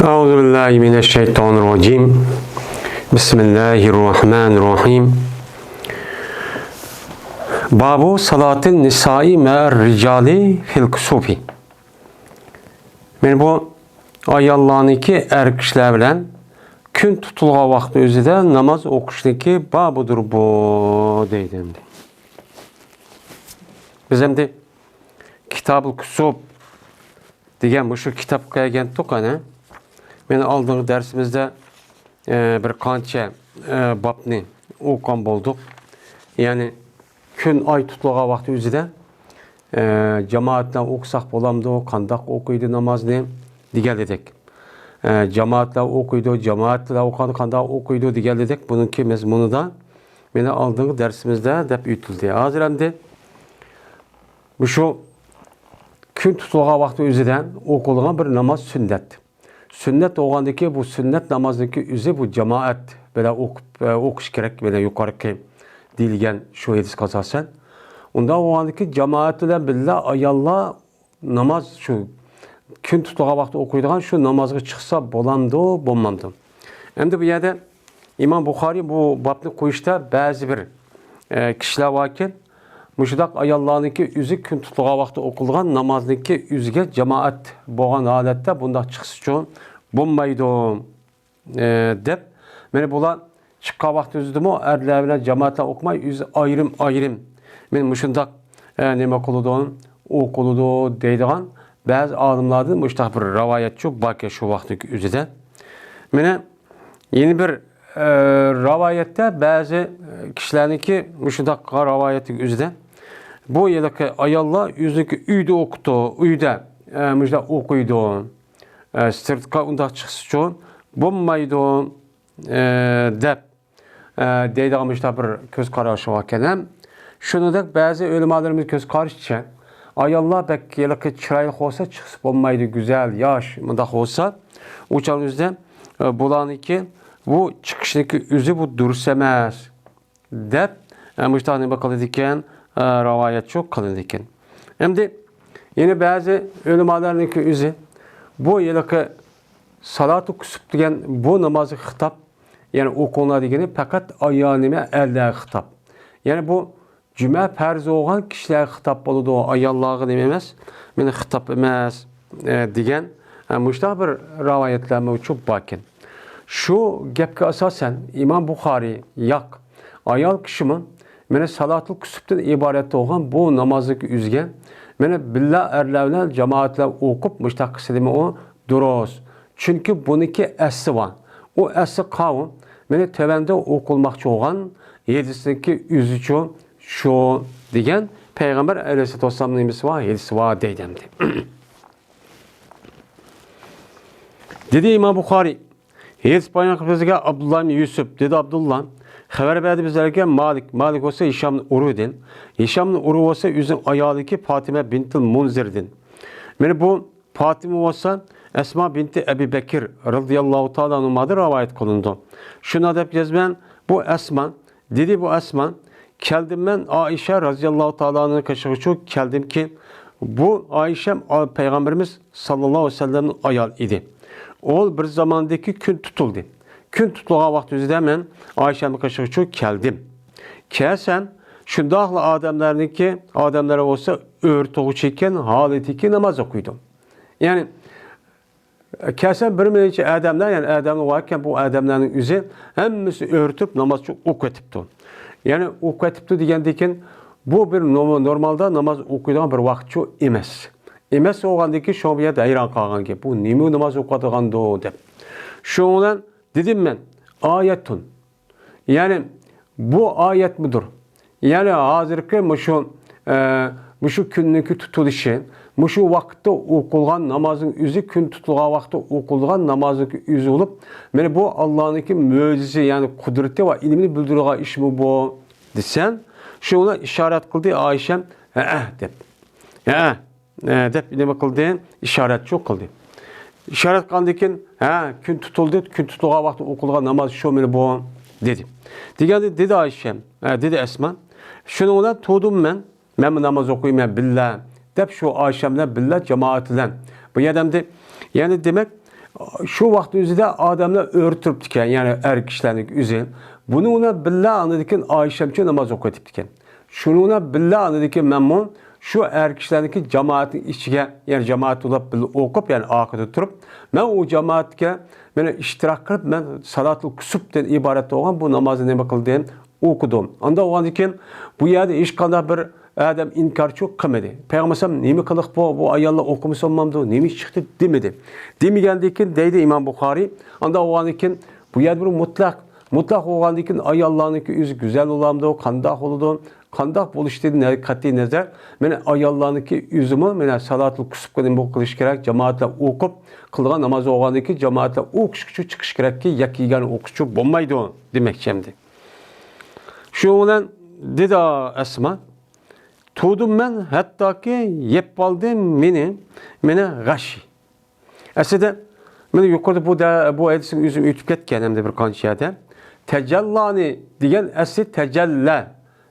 Euzubillahimineşşeytanirracim. Bismillahirrahmanirrahim. Babu salatin nisai me'er ricali fil kusufi. Men bu ayallarniki er kişiler bilen gün tutulğa vakti özüde namaz okuşdaki babudur bu deydim. Biz hem de Kitab-ı Kusub degan bu şu kitap kelgen to'qani. Men oldingi dersimizde bir qancha babni o'qigan bo'ldik. Ya'ni kun oy tutulgan vaqti o'zida jamoat bilan o'qisak bo'lamdi, qandoq o'qiydi namozni degan edik. Jamoatlar o'qiydi, jamoatlar o'qadi, qandoq o'qiydi degan edik. Buniki mazmunida meni oldingi darsimizda deb o'tildi. Hozir endi bu shu kun tutulgan vaqti o'zidan o'qilgan bir namoz sunnat. Sünnet olgandaki bu sünnet namazdaki üzü bu cemaat böyle okuş gerek böyle yukarıki dilgen şu hadis kazasen. Onda olgandaki cemaat ile billah ayallah namaz şu gün tutuğa vakti okuyduğun şu namazı çıksa bolamdı bolmamdı. Hem de bu yerde İmam Bukhari bu babını koyuşta bazı bir kişiler varken müşdak ayallahınki üzü gün tutuğa vakti okuluğun namazdaki üzüge cemaat boğan halette bunda çıksı çoğun bulmaydı dep. Meni bular çıkka vakti üzüdüm o erlerine cemaatle okumayı üzü ayrım. Men müşdak neme kuluduğun okuluduğu deydiğen bazı adımlardan müşdak bir rivayet çok bakya şu vakti üzüde. Mene yeni bir rivayette bazı kişilerinki müşdak rivayeti üzüde. Bu yerdeki ayallah yüzdeki üyde okudu, üyde müşdak okuydu. Sırtka unda çıksı çoğun bulmaydı dep deydiğim işte bir göz kararışı varken hem şunu da bazı ölümalarımız göz karışça ayallah belki yılki çıraylık olsa çıksı bulmaydı güzel yaş mıdak olsa uçağımızda bulanıki bu çıkışdaki üzü bu dursemez dep müştahine bakılırken rivayet çok kalırken hem de yine bazı ölümalarındaki üzü bu yılki salat-ı kusub degan bu namazı hitap yani okuğuna degeni fakat ayyanime elde hitap. Yani bu cüme farz olan kişiler hitap boludu o ayallahı dememez. Meni hitap emez degen müştah bir rivayetlerime çok bakın. Şu gepke asasen İmam Bukhari yak ayal kişimin meni salat-ı kusubdan ibaret olan bu namazı üzgen meni billah erlerle cemaatler okup müştah kısıdımı o duros. Çünkü bununki essi var. O essi kavun meni tevende okulmakçı olan yedisindeki üzücü şu degen Peygamber Aleyhisselatü Vesselam'ın imisi var, yedisi var deydemdi. Dedi İmam Bukhari, Yedis bayan kıpızıge Abdullah ibn Yusuf, dedi Abdullah, haber verdi bizlerge Malik olsa Hişam'ın urudin. Hişam'ın uru olsa üzün ayağındaki Fatime bintil Munzir'din. Yani bu Fatime olsa Esma binti Ebi Bekir radıyallahu ta'ala anhumadır rivayet kılındı. Şuna da yazmayan bu Esma, dedi bu Esma, keldim ben Aişe radıyallahu ta'ala anhu'nun kaşığı çok keldim ki bu Aişe Peygamberimiz sallallahu aleyhi ve sellem'in ayal idi. O bir zamandaki gün tutuldu. Gün tutulduğu vakti üzerinde ben Ayşe'nin kaşığı çok keldim. Kesen şundakla adamlara olsa örtüğü çeken haletiki namaz okuydu. Yani kesen bir mince adamlar yani adamlar varken bu adamların yüzü hemmisi örtüp namaz çok okuyatipti. Yani okuyatipti digendeki bu bir normalde namaz okuyduğun bir vakti emas. Emas olgandaki şu bir yerde hayran kalgan ki bu nemi namaz okuyduğun dep. Şundan dedim ben ayetun. Yani bu ayet midir? Yani hazırki şu künneki tutuluşu, şu vakitte okulgan namazın üzü gün tutulgan vakitte okulgan namazın üzü olup, yani bu Allah'ınki mucizesi yani kudreti ve ilmini bildirgen iş mi bu desen, şuna işaret kıldı Ayşem dep. Dep ne kıldı? İşaret çok kıldı. İşaret kıldıkken gün tutuldu, gün tutulgan vakitte okulgan namaz şu mu bu dedi. Dedi Ayşem, dedi Esma. Şununla tuğdum ben namaz okuyayım billah. Dep şu Ayşem'le billah cemaatiyle. Bu yerdemde yani demek Şu vaqt özüde adamlar örtürüp diken, yani er kişilerlik üzün. Bununla billah anıdikin Ayşemçe namaz okuyup diken. Şununla billah anıdikin memnun şu er kişilerlik cemaatin içine, yani cemaat olup okup, yani akıda tutup, ben o cemaatke beni iştirak kılıp, ben salatul kusupten ibaret olan bu namazı ne bakıldığım okudum. Anda o andikin bu yerde iş kadar bir adam inkar çok kılmadı. Peygamberim nemi kılık bu ayalla okumuş olmamdı, nemi çıktı demedi. Demigendikin deydi İmam Bukhari. Anda o andikin bu yerde bir mutlak o andikin ayallarınki yüzü güzel olamdı, kandak oldu. Kandak buluş dedi ne kat'i nazar. Mene ayallarınki yüzümü mene salatul kusup kadın bu kılış gerek, cemaatle okup kılgan namazı oğandaki cemaatle okuşçu çıkış gerek ki yakigen okuşçu bombaydı o demek şimdi. Şu olan dedi Esma, tuğdum ben hatta ki yepaldım mene gashi. Aslında mene yukarıda bu edisin yüzüm ütüp ketken hem de bir kançiyada. Tecellani diyen asli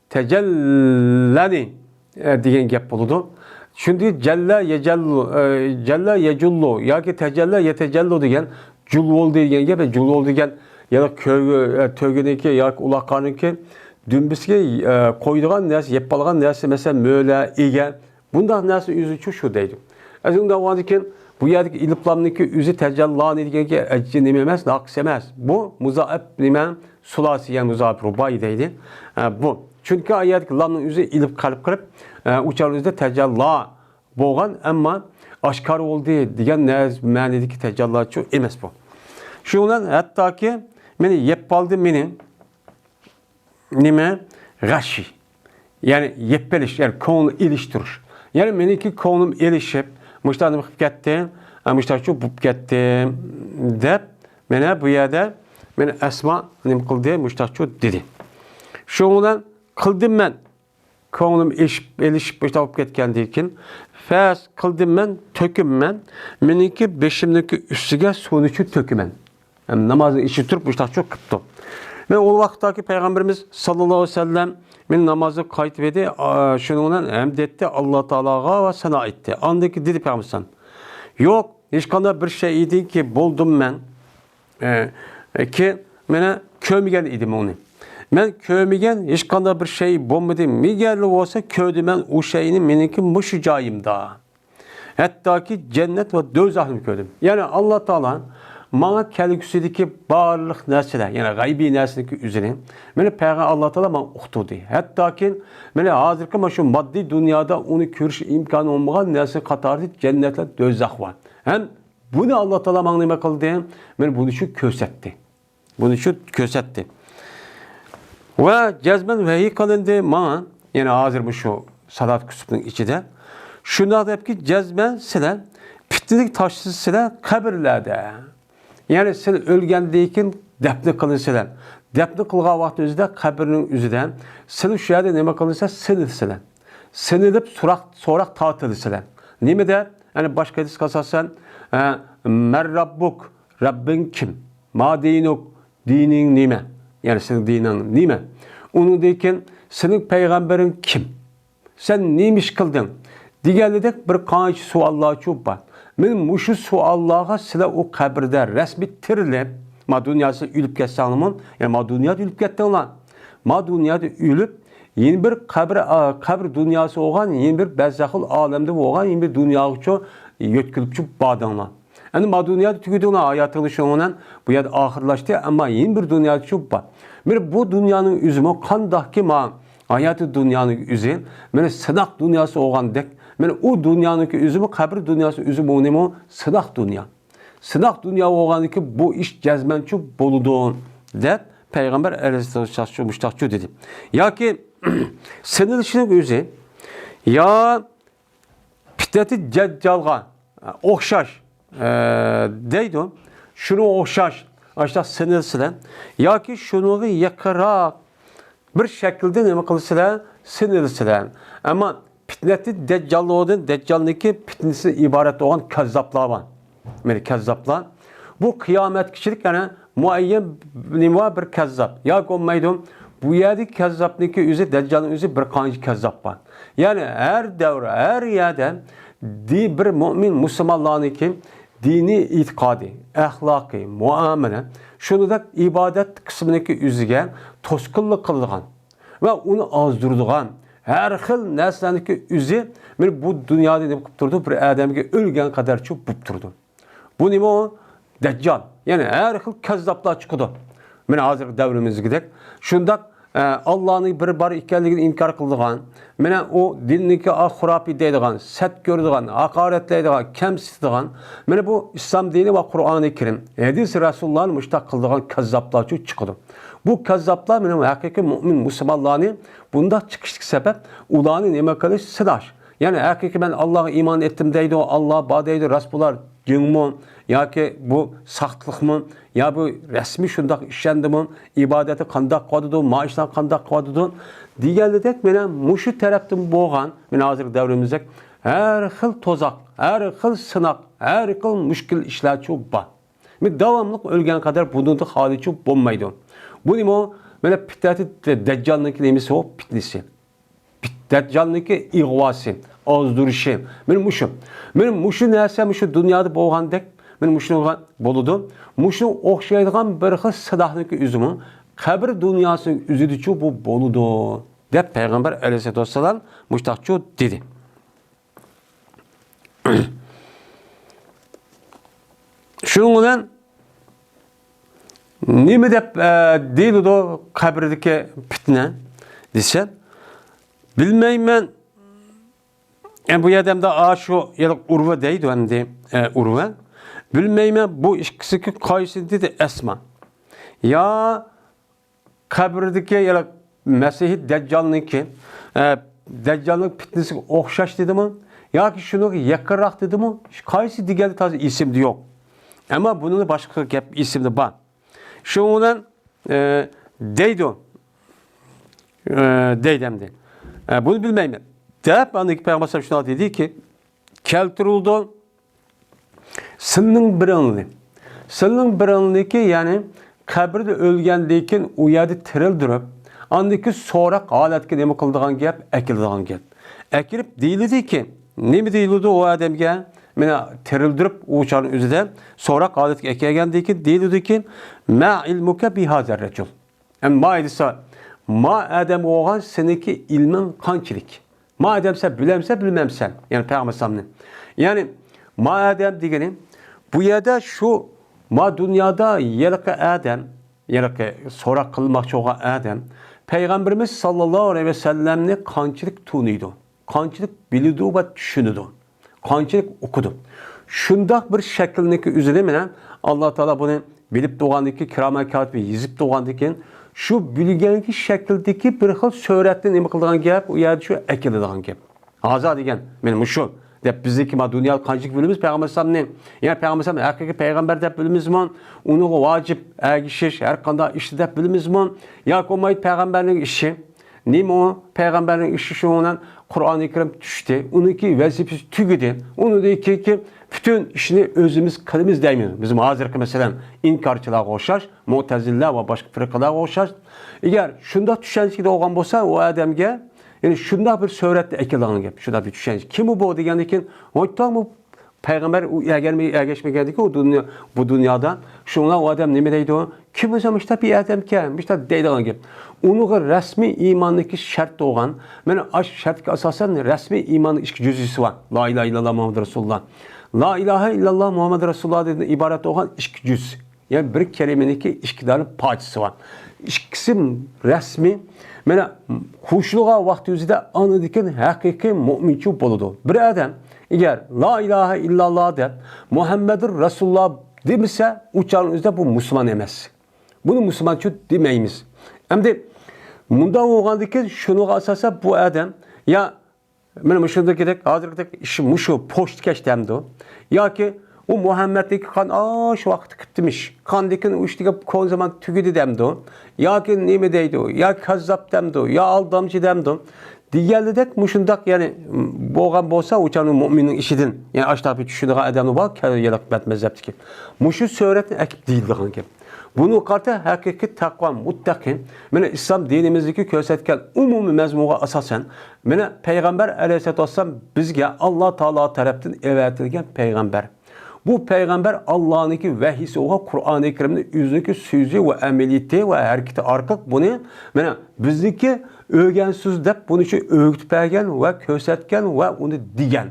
tecellani diyen gap buludu. Şimdi celle yecullu ya ki tecelle yetecellu diyen culvol diyen gap culvol diyen ya da tövgedeki ya ulaqarniki dümbüsge koyduğun nersi yeppalgan nersi mesela möle ege bundan nersi yüzü şu deydi. Aslında o andiken bu yerdeki iliplamdaki yüzü tecellani diyen ki eccinim emez, naks emez. Bu muzaab nimen sulasi yani muzaab rubai deydi. Bu. Çünkü ayet lamın yüzü ilip kalıp uçarınızda tecella boğan ama aşkar oldu diyen mənideki tecella çok emez bu. Şundan hatta ki beni yeppaldı nime gashi. Yani yeppeliş yani konu iliştirir. Yani benimki konum ilişip müştahını bakıp gettim, müştahı çok bup gettim dep bana bu yerde beni Esma nim kıldı müştahı çok dedi. Şundan kıldım ben konum ilişip müştahı bup getken deyken fes kıldım ben töküm ben benimki beşimdeki üstüge sonucu tökümen. Yani namazın içi turup müştahı çok kıptım. Ve o vaxtdaki Peygamberimiz sallallahu aleyhi ve sellem men namazı kayıt verdi. Şununla emdetti Allah Teala'ga ve sana etti. Andaki dedi Peygamberimiz. Yok, hiç kadar bir şey idi ki buldum ben. Ki mene kömügen idim onu. Men kömügen hiç kadar bir şey bulmadım. Migerli olsa köydü ben o şeyini meninki muşucayım da. Hatta ki cennet ve dözahını köydüm. Yani Allah Teala bana kelgüsüdeki barlıq nəsələr, yəni qaybi nəsəldeki üzerine, məni Peyğəmbər Allah Teala bana uxtudu. Hatta ki, məni hazırki şu maddi dünyada onu görüş imkanı olmayan nəsə qatarı cennetlə dözək var. Hem bunu Allah Teala bana nə qıldı? Məni bunu şu körsətdi. Bunu şu körsətdi. Ve cezmen vehi kılındı bana, yani hazır bu şu salat küsübünün içinde. Şunda da hep ki cezmen silə, pitlilik taşsı silə kabirlerde. Yani sen ölgendeyken defne kılınsalar. Defne kılga vakti üzerinde kabirinin üzerinden sen şu yerde neme kılınsa sinirsiler. Sinirip sorak tatılısılar. Nime de yani başka hadis kasasan merrabbuk Rabbin kim? Ma dinuk dinin nime? Yani senin dinin nime? Onu deyken senin peygamberin kim? Sen neymiş kıldın? Diğerledek bir kanıcı suallar çok var. Men muşu suallağa size o kabirde resmi tirilip ma dünyası ülüp geçse anlamın. Yani ma dünyada ülüp gitti olan. Ma dünyada ülüp yeni bir kabir dünyası olan yeni bir berzahıl alemde olan yeni bir dünyayı çok yötkülüp çok bağdanlar. Yani ma dünyada tüküdü ona hayatını şoğunan bu yerde ahırlaştı ama yeni bir dünyayı çok var. Bu dünyanın üzümü kandaki ma hayatı dünyanın üzü. Men sınak dünyası olan dek men o dünyanınki üzümü kabir dünyası üzümü o nemo sınak dünya. Sınak dünya olan ki bu iş cezmençu boluduğun der Peygamber Aleyhisselatü Vesselam dedi. Ya ki senin işinin üzü ya piteti ceccalga okşaş deydi şunu okşaş aşağı sinirsilen ya ki şunu yakarak bir şekilde ne kılısılar sinirsilen ama fitneti Deccal'lı olduğun, Deccal'daki fitnesi ibaret olan kezzaplar var. Yani kezzaplar. Bu kıyamet kişilik yani muayyen bir kezzap. Ya konmaydum bu yerdeki kezzaplıki yüzü, Deccal'ın yüzü bir kanıcı kezzap var. Yani her devre, her yerde bir mümin Müslümanlarınki dini itiqadi, əxlaqi, muamele, şunudaq ibadet qismindeki üzüge tosqunluq qıldıgan ve onu azdırdıgan her xil nəsləniki üzü bu dünyada ne qıp durdu, bir adamga ölgen kadar çok bup durdu. Bu nima o? Deccal. Yani her xil kazzaplar çıkıdı. Mine hazır devrimizgidek. Şundak Allah'ın bir bar ikenligini inkar kıldıgan, mine o dinliki hurafi deydigan, set gördügan, hakaretleydigan, kemsitdigan, mine bu İslam dini ve Kur'an-ı Kerim, hadis Resulullah'ın müştak kıldıgan kazzaplar çıkıdı. Bu kazzaplar mine hakiki mümin Müslümanlarını bunda çıkışlık sebep ulağını neme kılış sıdaş. Yani hakiki ben Allah'a iman ettim deydi o, Allah'a bağ deydi, Resulullah cümmun, ya ki bu saxtlık mı, ya bu resmi şundak işlendi mi, ibadeti kandak kadıdı, maaştan kandak kadıdı. Diğerledek mene muşu taraftan boğan, mene hazır devrimizde her xil tozak, her xil sınak, her xil müşkil işler çok var. Devamlık ölgen kadar bunun da hali çok bulmaydı. Bu neymi o? Mene pittati deccalınki neymiş o? Pitlisi. Deccalınki iğvası, azdırışı. Benim muşu neyse muşu dünyada boğan dek, benim muşu boludu. Muşu okşaydıgan bir xil sıdahlınki üzümü, kabir dünyasının üzüdüçü bu boludu. Dep Peygamber aleyhisselatü vesselam muştakçı dedi. Şunun bilen nime dep deydi o kabirdeki fitne desen, bilmeymen bu adamda şu ya urva deydi endi urva. Bilmeymen bu ikisi kaysı dedi Esma. Ya kabirdeki ya Mesih Deccal'ınki Deccal'ın fitnesi okşaş dedi mi? Ya ki şunu yakırak dedi mi? Kaysı digeri tarzı isimdi yok. Ama bunun başka gap isimde var. Şundan deydi o. Deydemdi. Bunu bilmeyim. Deyip andaki Peygamber şuna dedi ki keltirildi sınның birinli. Sınның birinli ki yani kabirde ölgendeyken o yerde tirildirip andaki sorak haletke nemi kıldıgan gap, ekildigan gap. Ekilip deyildi ki nemi deyildi o adamga mena tirildirip o uçarın üzerinde sorak haletke ekilgendeyken deyildi ki ma ilmuke bihazar recul. Ma edisa ma adam oğan seneki ilmin kançilik. Ma adam sen bilemse bilmemsen. Yani Peygamber sallallahu. Yani ma adam diyelim bu yerde şu ma dünyada yerke adam yerke sorak kılmak çoğu adam Peygamberimiz sallallahu aleyhi ve sellem'ne kançilik tunuydu. Kançilik biliyordu ve düşünüdü. Kançilik okudu. Şundak bir şeklindeki üzerine Allah Teala bunu bilip doğandaki kiramen katibi yazıp doğandaki şu bilgenki şekildeki bir xil söhretli nima qildigan gap, u yerda shu ekiladigan gap. Hozir degan, men shu deb bizniki ma dunyo qanchalik bilamiz Peygamber sallallahu yani Peygamber sallallahu haqiqiy payg'ambar deb bilamizmi? Uni vojib agishish har qanday ishni deb bilamizmi? Yoki olmaydi payg'ambarning ishi. Nima o? Payg'ambarning ishi shundan Qur'oni Karim tushdi. Uniki vazifasi tugidi. Uni deyki ki bütün işini özümüz kılımız deymiyor. Bizim hazırki mesela inkarçılığa koşar, Mu'tezillah ve başka fırkalara koşar. Eğer şunda düşüncesi olgan olsa o adamga yani şunda bir söhretli ekildiğini gap, şunda bir düşünce. Kim bu degandikin? Hatta bu peygamber ergeçmegendiki o dünya bu dünyada şuna o adam nime deydi o? Kim o işte bir adam ki, işte deydiğin gap. Onun resmi imandaki şart olan, yani şartki asasen resmi imanın iki cüzüsü var. La ilahe illallah Muhammed Resulullah. La ilahe illallah Muhammed Resulullah dediğinde ibaret olan iki cüz. Yani bir kelimeninki işkidarın parçası var. İkisi resmi, yani huşluğa vakti yüzüde anıdiken hakiki müminçi boludu. Bir adam eğer la ilahe illallah der, Muhammedur Resulullah demişse uçağın yüzüde bu Müslüman emez. Bunu Müslüman için demeyimiz. Hem de bundan olgandaki şunu asasa bu adam ya benim şuradaki de hazırlıktaki işim şu postkeş demdi o. Ya ki o Muhammed'deki kan şu vakit gitmiş. Kandikin uçtaki kon zaman tügüdü demdi o. Ya ki neymi deydi o. Ya kazzap demdi o. Ya aldamcı demdi o. Diğerledek muşundak yani boğan bolsa uçanın müminin işidin. Yani aşağı bir düşündüğü adamı var ki yalak betmezlepti ki. Muşu söyletin ekip değildi kanki. Bunu kartı hakiki takva muttakin. Mene İslam dinimizdeki kösetken umumi mezmuğa asasen mene Peygamber aleyhisselatü vesselam bizge Allah Teala tarafından evetilgen peygamber. Bu peygamber Allah'ınki vehisi oğa Kur'an-ı Kerim'de yüzdeki sözü ve ameliyeti ve hareketi arkak bunu mana bizniki öğrensiz dep bunu için öğütpegen ve kösetken ve onu digen.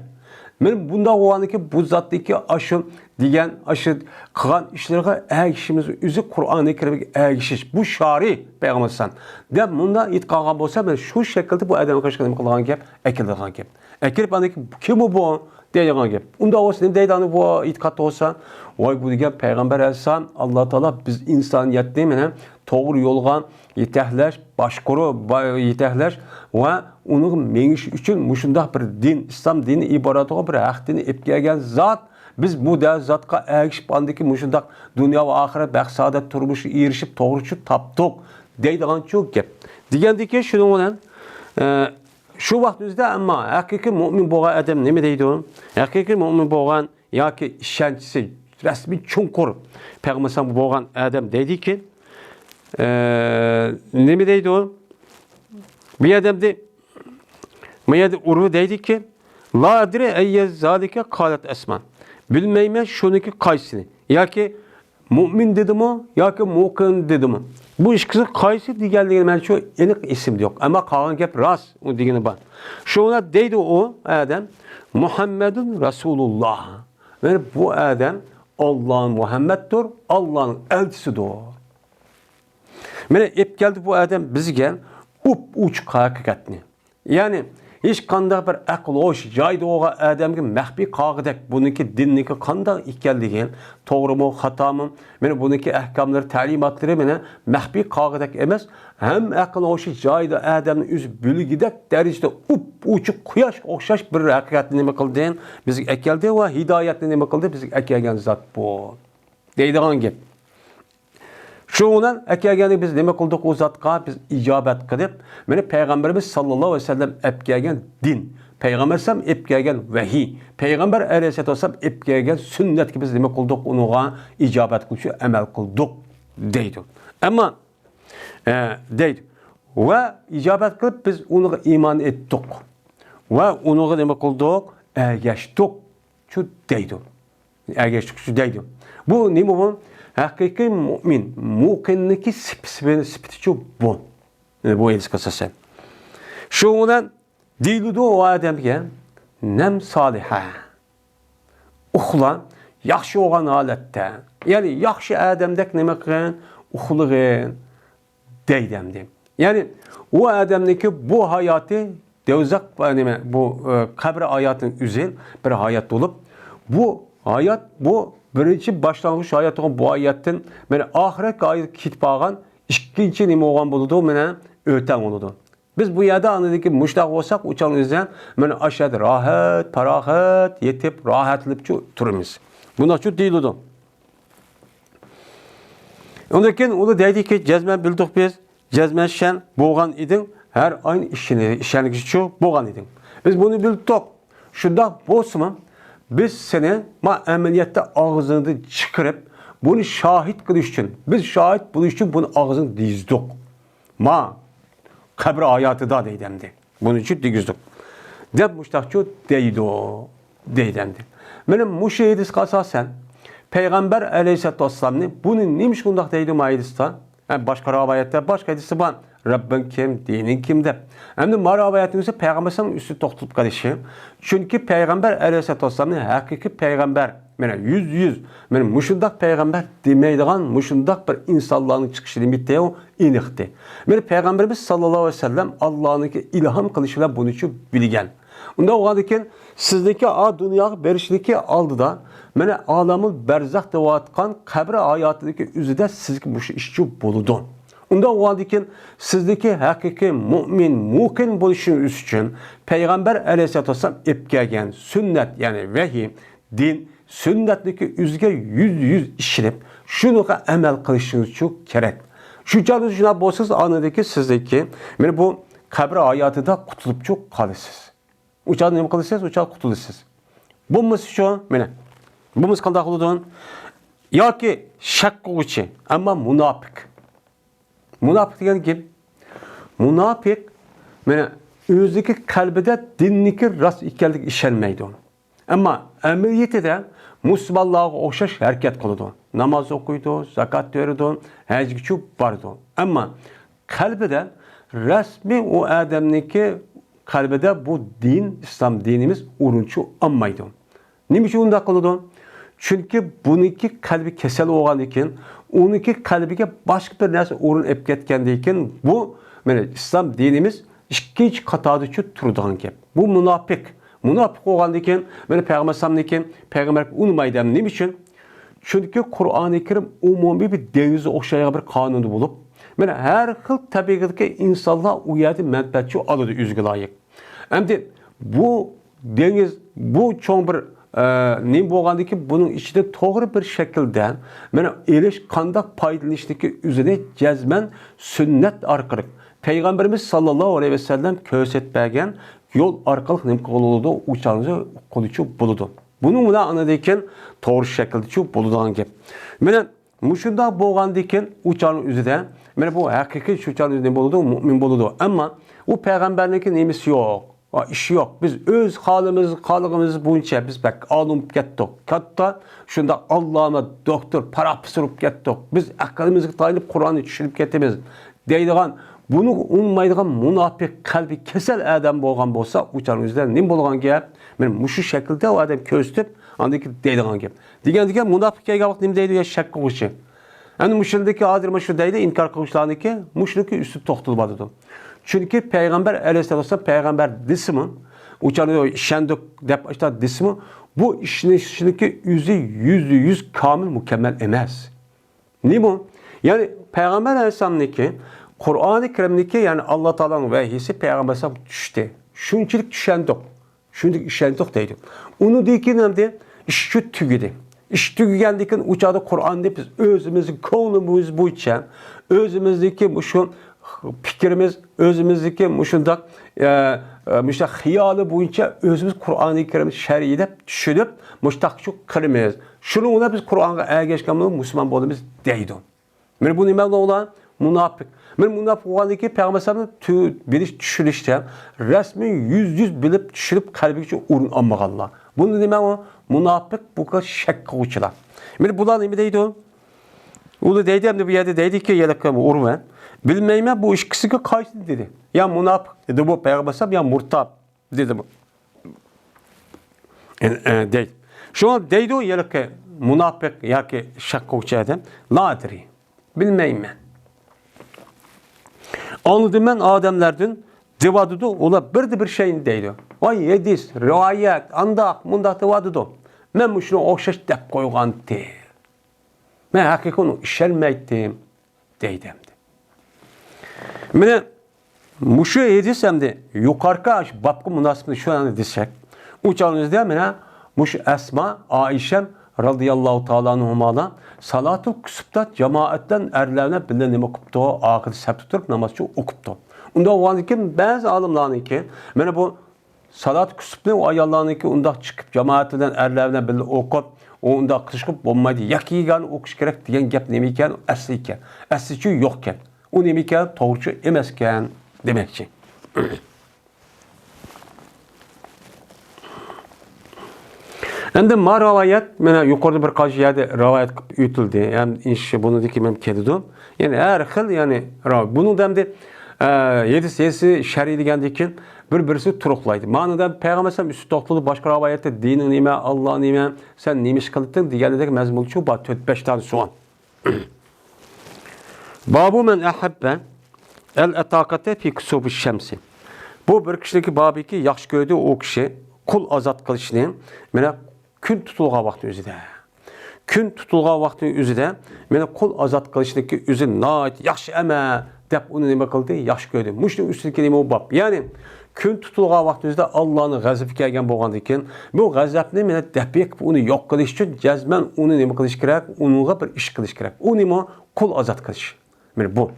Men bunda oğaniki bu zattaki aşı digen aşı kılan işlerine erişimiz üzü Kur'an-ı Kerim'e erişiş. Bu şari peygambersen. De bunda itqağa bolsa ben şu şekilde bu adamı kaşıkını kılgan gep, ekildiğin gep. Ekilip andaki kim bu deydiğin gep. Unda olsun deydiğini bu itqatta olsa vay bu digen peygamber elsan Allah Teala biz insaniyet demene doğru yolgan yetehler, başkuru yetehler ve onun meniş için muşundaq bir din, İslam dini ibaratı bir ahdini ipkegen zat biz bu da zatqa erişip andaki muşundaq dünya ve ahiret baxt saadet turmuşu erişip doğruçu taptık deydiğin çok gep. Degendeki şunun bilen şu vaqtimizda amma haqiqiy mu'min bo'lgan adam nima deydi u? Haqiqiy mu'min bo'lgan yoki ishonchisi rasmiy chunqur payg'ambar bo'lgan adam deydiki nima deydi u? Bu adamda bu yerda urvi deydiki la adri ayya zalika qalat asman. Bilmayman shuniki qaysini. Yoki mu'min dedimi yoki muqin dedimi? Bu ikisi qaysi deganligini men shu aniq ism yo'q. Ammo qolgan gap rost u degani bor. Shuna deydi u adam Muhammedun Rasulullah. Yani bu adam Allah'ın Muhammeddir, Allah'ın elçisidir. Mene ep geldi bu adam bizge uç hakikatni. Yani hiç qandaq bir aql hoş joyda oğa adamga maxfiy qog'idek buniki dinniki qandaq ekanligi, to'g'rimi, xatomi, meni buniki ahkomlar, ta'limotlari meni maxfiy qog'idek emas, ham aql hoş joyda adamni o'zi bilgidek darajada uch quyosh o'xshash bir haqiqatni nima qildi? Bizga akeldi va hidoyatni nima qildi? Bizga akelgan zot bu. Deydigan gap. Şundan əkelgəni biz nima qıldıq o zatqa biz icabət qılıb, məni Peyğəmbərimiz sallallahu aleyhi ve sellem əpkəlgən din, Peyğəmbər sallam əpkəlgən vəhiy, Peyğəmbər əleyhissalatu vesselam əpkəlgən sünnət ki biz nima qıldıq onuğa icabət qılıb, əməl qıldıq deydi. Amma deydi və icabət qılıb biz onuğa iman etdik və onuğa nima qıldıq? Əgəşdik şu deydi. Əgəşdik şu deydi. Bu nima bu? Haqiqiy mu'min, muqinlik sifati bu. Bu elis qısası. Şundan deyildi o adamga nam soliha. Uxlan, yaxshi olgan holatda. Yani yaxshi adamdek nima qilgan? Uxlag'in deydamdi. Yani o adamniki bu hayatı dozaq nima bu qabr hayatının üzeri bir hayat olup bu hayat bu birinchi başlangıç hayat olan bu hayatın meni ahiret hayat kitib olgan ikkinchi nima olgan bo'ladi meni o'tan bo'ladi. Biz bu yerda anladiki mushtaq bo'lsak uchan o'zdan meni ashad rohat, parohat yetib rohatlib turamiz. Bunda shu deyiladi. Ondan keyin u deydiki jazman bildik biz, jazman shan bo'lgan eding, har oy ishlangiz shu bo'lgan eding. Biz bunu bildik. Shunda bo'lsa biz seni ma ameliyatda ağzını çıkarıp bunu şahit kılış için, biz şahit buluş için bunu ağzını dizdik. Ma kabr hayatı da deydemdi. Bunun için dizdik. Dep muştakçı deydi o deydemdi. Benim muşehidis kasasen Peygamber aleyhissalatu vesselam'ın bunun neymiş kundak deydi maidistan? Yani başka rivayette başka hadisi var. Rabbin kim, dinin kim de. Hem de maraviyetin ise Peygamber'in üstü toktup kardeşim. Çünkü Peygamber aleyhissalatu vesselam'ın hakiki peygamber. Yani yüz. Yani muşundak peygamber demeydiğen muşundak bir insanlığın çıkışı limitte o inikti. Yani Peygamberimiz sallallahu aleyhi ve sellem Allah'ın ilham kılışıyla bunu için bilgen. Onda o kadar sizdeki a dünya berişdeki aldı da yani alamın berzak devatkan kabr hayatındaki üzüde sizki bu işçi buludu. Onda o halde sizdeki hakiki mu'min, muqin buluşun için Peygamber aleyhissalatu vesselam epkegen sünnet yani vahiy, din, sünnetdeki üzge yüz işlenip şunuqa amel kılışınız çok gerek. Şu canınız şuna bolsanız anladaki sizdeki yani bu kabr hayatıda kutulup çok kalırsınız. Uçağın ne kalırsınız? Uçağı kutulursunuz. Bu musun şu? Bu musun kandak oludun? Ya ki şak uçi ama münafık. Münafık degan kim? Münafık, mene o'ziki qalbida dinniki rost ekanligiga ishonmaydi. Ama ameliyatida Müslümanlarga o'xshash harakat qiladi. Namoz o'qiydi, zakat beradi, hajga boradi. Ama qalbida rasmiy o odamniki qalbida bu din, İslam dinimiz o'rinchi olmaydi. Nima uchun unda qiladi? Chunki buniki qalbi kasal bo'lgan ekan, uniki qalbiga boshqa bir narsa o'rin olib ketgandan keyin bu mana İslam dinimiz ikkinchi qatorda turadigan gap. Bu munofiq. Munofiq bo'lgandan keyin mana payg'ambar unmaydi. Nima uchun? Chunki Qur'oni Karim umumiy bir dengizga o'xshagan bir qonun bo'lib, mana har xil tabiatdagi insonlar u yerda manfaatchi oladi o'ziga loyiq. Endi bu dengiz bu cho'ng bir nima bo'lgandiki buning ichida to'g'ri bir shaklda mana erish qanday foydalanishlikka o'zini jazman sunnat orqali payg'ambarimiz sollallohu alayhi vasallam ko'rsatmagan yo'l orqali nima qiladi ucharni qilichi bo'ladi. Buning bilan anadekin to'g'ri shaklda bo'ladigan gap. Mana mushunda bo'lgandan keyin ucharni o'zida mana bu haqiqiy ucharni o'zida bo'ladi, mu'min bo'ladi. Ammo u payg'ambarniki nemisi yo'q. İş yok. Biz öz halimiz boyunca biz bak alıp gettik. Hatta şunda Allah'ına doktor para pısırıp gettik. Biz aklımızı dayanıp Kur'an'ı düşünüp gettimiz. Deydiğen bunu unmaydiğen münafık kalbi kesel adam bolgan bolsa uçarımızda ne bolgan gap? Ben şu şekilde o adam köstüp andaki deydiğen gap. Digen münafık gap vaqt nima deydi ya şak qilishi. Yani müşrindeki adir şu deydi inkar qilishlarniki müşriki üstü to'xtalmadı. Çünkü Peygamber Aleyhisselam peygamber dismi, uçanı işendik dep işte dismi bu işinki yüz kamil mükemmel emez. Ne bu? Yani Peygamber Aleyhisselam'niki Kur'an-ı Kerim'deki yani Allah Teala'nın vahiysi Peygamber Aleyhisselam düştü. Şunçilik düşendik. Şunçilik işendik deydi. Onu deyken hem de iş tügüdü. İş tügügendeki uçağda Kur'an'da biz özümüzün konumuz bu için özümüzdeki bu şu fikrimiz, özümüzdeki muşundak hiyali boyunca özümüz Kur'an-ı Kerim şer'ide düşünüp muştak şu kılmayız. Şunu ona biz Kur'an'a ergeçkenliği Müslüman olduğumuz deydi. Yani bu nimeyle olan münafık. Ben münafık olan ki Peygamber'in biliş düşünüşte resmi yüz bilip düşünüp kalbi için urun almak Allah. Bunu demek o münafık bu kadar şek kılıçlar. Yani bunlar ne deydi o? Ulu deydi hem de bir yerde deydi ki yelek urun. Bilmeyme bu ikisine karşı dedi. Ya münafık dedi bu Peygamber ya murtab dedi bu. Deydi. Şu an deydi o yelek münafık ya ki şek kılıçlar la adri. Bilmeyme. Anladım ben adamlardan devadıdı ola bir şeyin deydi. Vay yedis, rivayet, andak, mundak devadıdı. Ben bu şunu okşaş dep koygan deydi. Ben hakikaten onu işelmeydim deydim. Mene muşu edisem de yukarıka babkı münasibini şu an desek. Uçağınızda mene muş Esma, Ayşem radıyallahu ta'ala anhumala salatul kusupta cemaatten erlerine bilen nime okuptu, akıdı septi tutup namazçı okuptu. Onda o an ki bazı alımlarını ki mene bu salat kusupta o ayarlarını ki onda çıkıp cemaatten erlerine bilen okup onda kışkıp olmaydı. Yakigan okuş gerek diyen gap nemiyken esliyken. Esliçi yokken. O nemiyken doğrucu emezken demekçi. Endi ma rivayet mena yuqorida bir qancha yerda rivayet qilib yutildi. Yani inşi bunu dikimem kedidim. Yani her xil yani bunun da endi yedisi şer'i degandek keyin bir-birisi turuqlaydi. Ma'noda Payg'ambar alayhisalom üstü to'xtalib boshqa rivoyatda dinin nima, Alloh nima, sen nima ish qilding degandek mazmun shu 4-5 tane so'on. Babu men ahabba el-ataqata fi kusubi şemsi. Bu bir kişideki babiki yaxshi ko'rdi o kishi qul azat qilishni mana kun tutilgan vaqtning o'zida. Kun tutilgan vaqtning o'zida mana qul azat qilishniki o'zi noit yaxshi ama deb uni nima qildi? Yaxshi ko'rdi. Mushning ustidagi nima bab? Ya'ni kun tutilgan vaqtning o'zida Allohning g'azabi kelgan bo'lgandan keyin bu g'azabni mana dafik uni yo'q qilish uchun jazman uni nima qilish kerak? Uningga bir ish qilish kerak. U nima? Qul azat qilish. Mana bu.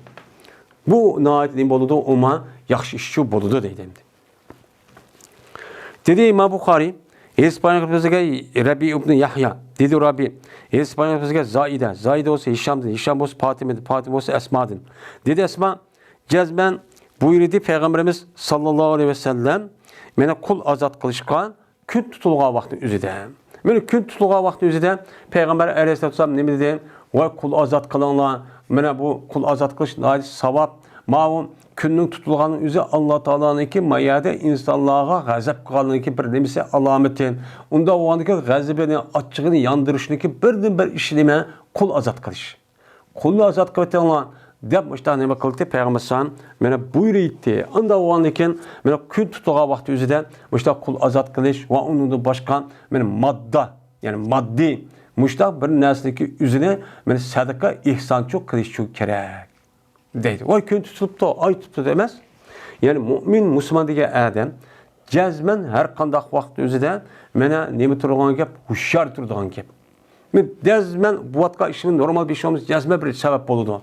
Bu noit nima bo'ladi? Oma yaxshi ishchi bo'ladi deydi. Dedi İmam Bukhari, İspanya bizga Rabi ibn Yahya, dedi Rabi, İspanya bizga Zaide olsa Hişam'dır, Hişam olsa Fatima'dır, Fatima olsa Esma'dır. Dedi Esma, cezmen buyurdu Peygamberimiz sallallahu aleyhi ve sellem, mene kul azat kılışkan kun tutulgan vaqtning o'zida. Mana kun tutulgan vaqtning o'zida payg'ambar alayhissalom nima dedi? "Voy qul ozod qilinglar. Mana bu qul ozod qilish savob. Ma'lum kunning tutulganning o'zi Alloh taoloninki mayada insonlarga g'azab qilganligi bir nimasi alomati. Unda o'g'andagi g'azabini, achchig'ini yondirishniki birdan bir ish nima? Qul ozod qilish. Qulni ozod qilatinglar deb mushta nima qildi payg'ambar alayhisalom mana buyurdi. Unda o'g'andikin mana kun tutulgan vaqt o'zida mushta qul ozod qilish va undan boshqa mana modda, ya'ni moddiy mushta bir narsaniki o'zini mana sadaqa ihsonchi qilish kerak. Deydi. O kun tutulubdu, ay tutuldu emas. Yani mümin, Müslüman degan adam jazman har qanday vaqt o'zida mana nima turgan gap, hushyor turadigan gap. Men jazman bu vatqa ishimiz normal bir ishimiz jazman bir sabab bo'ladi.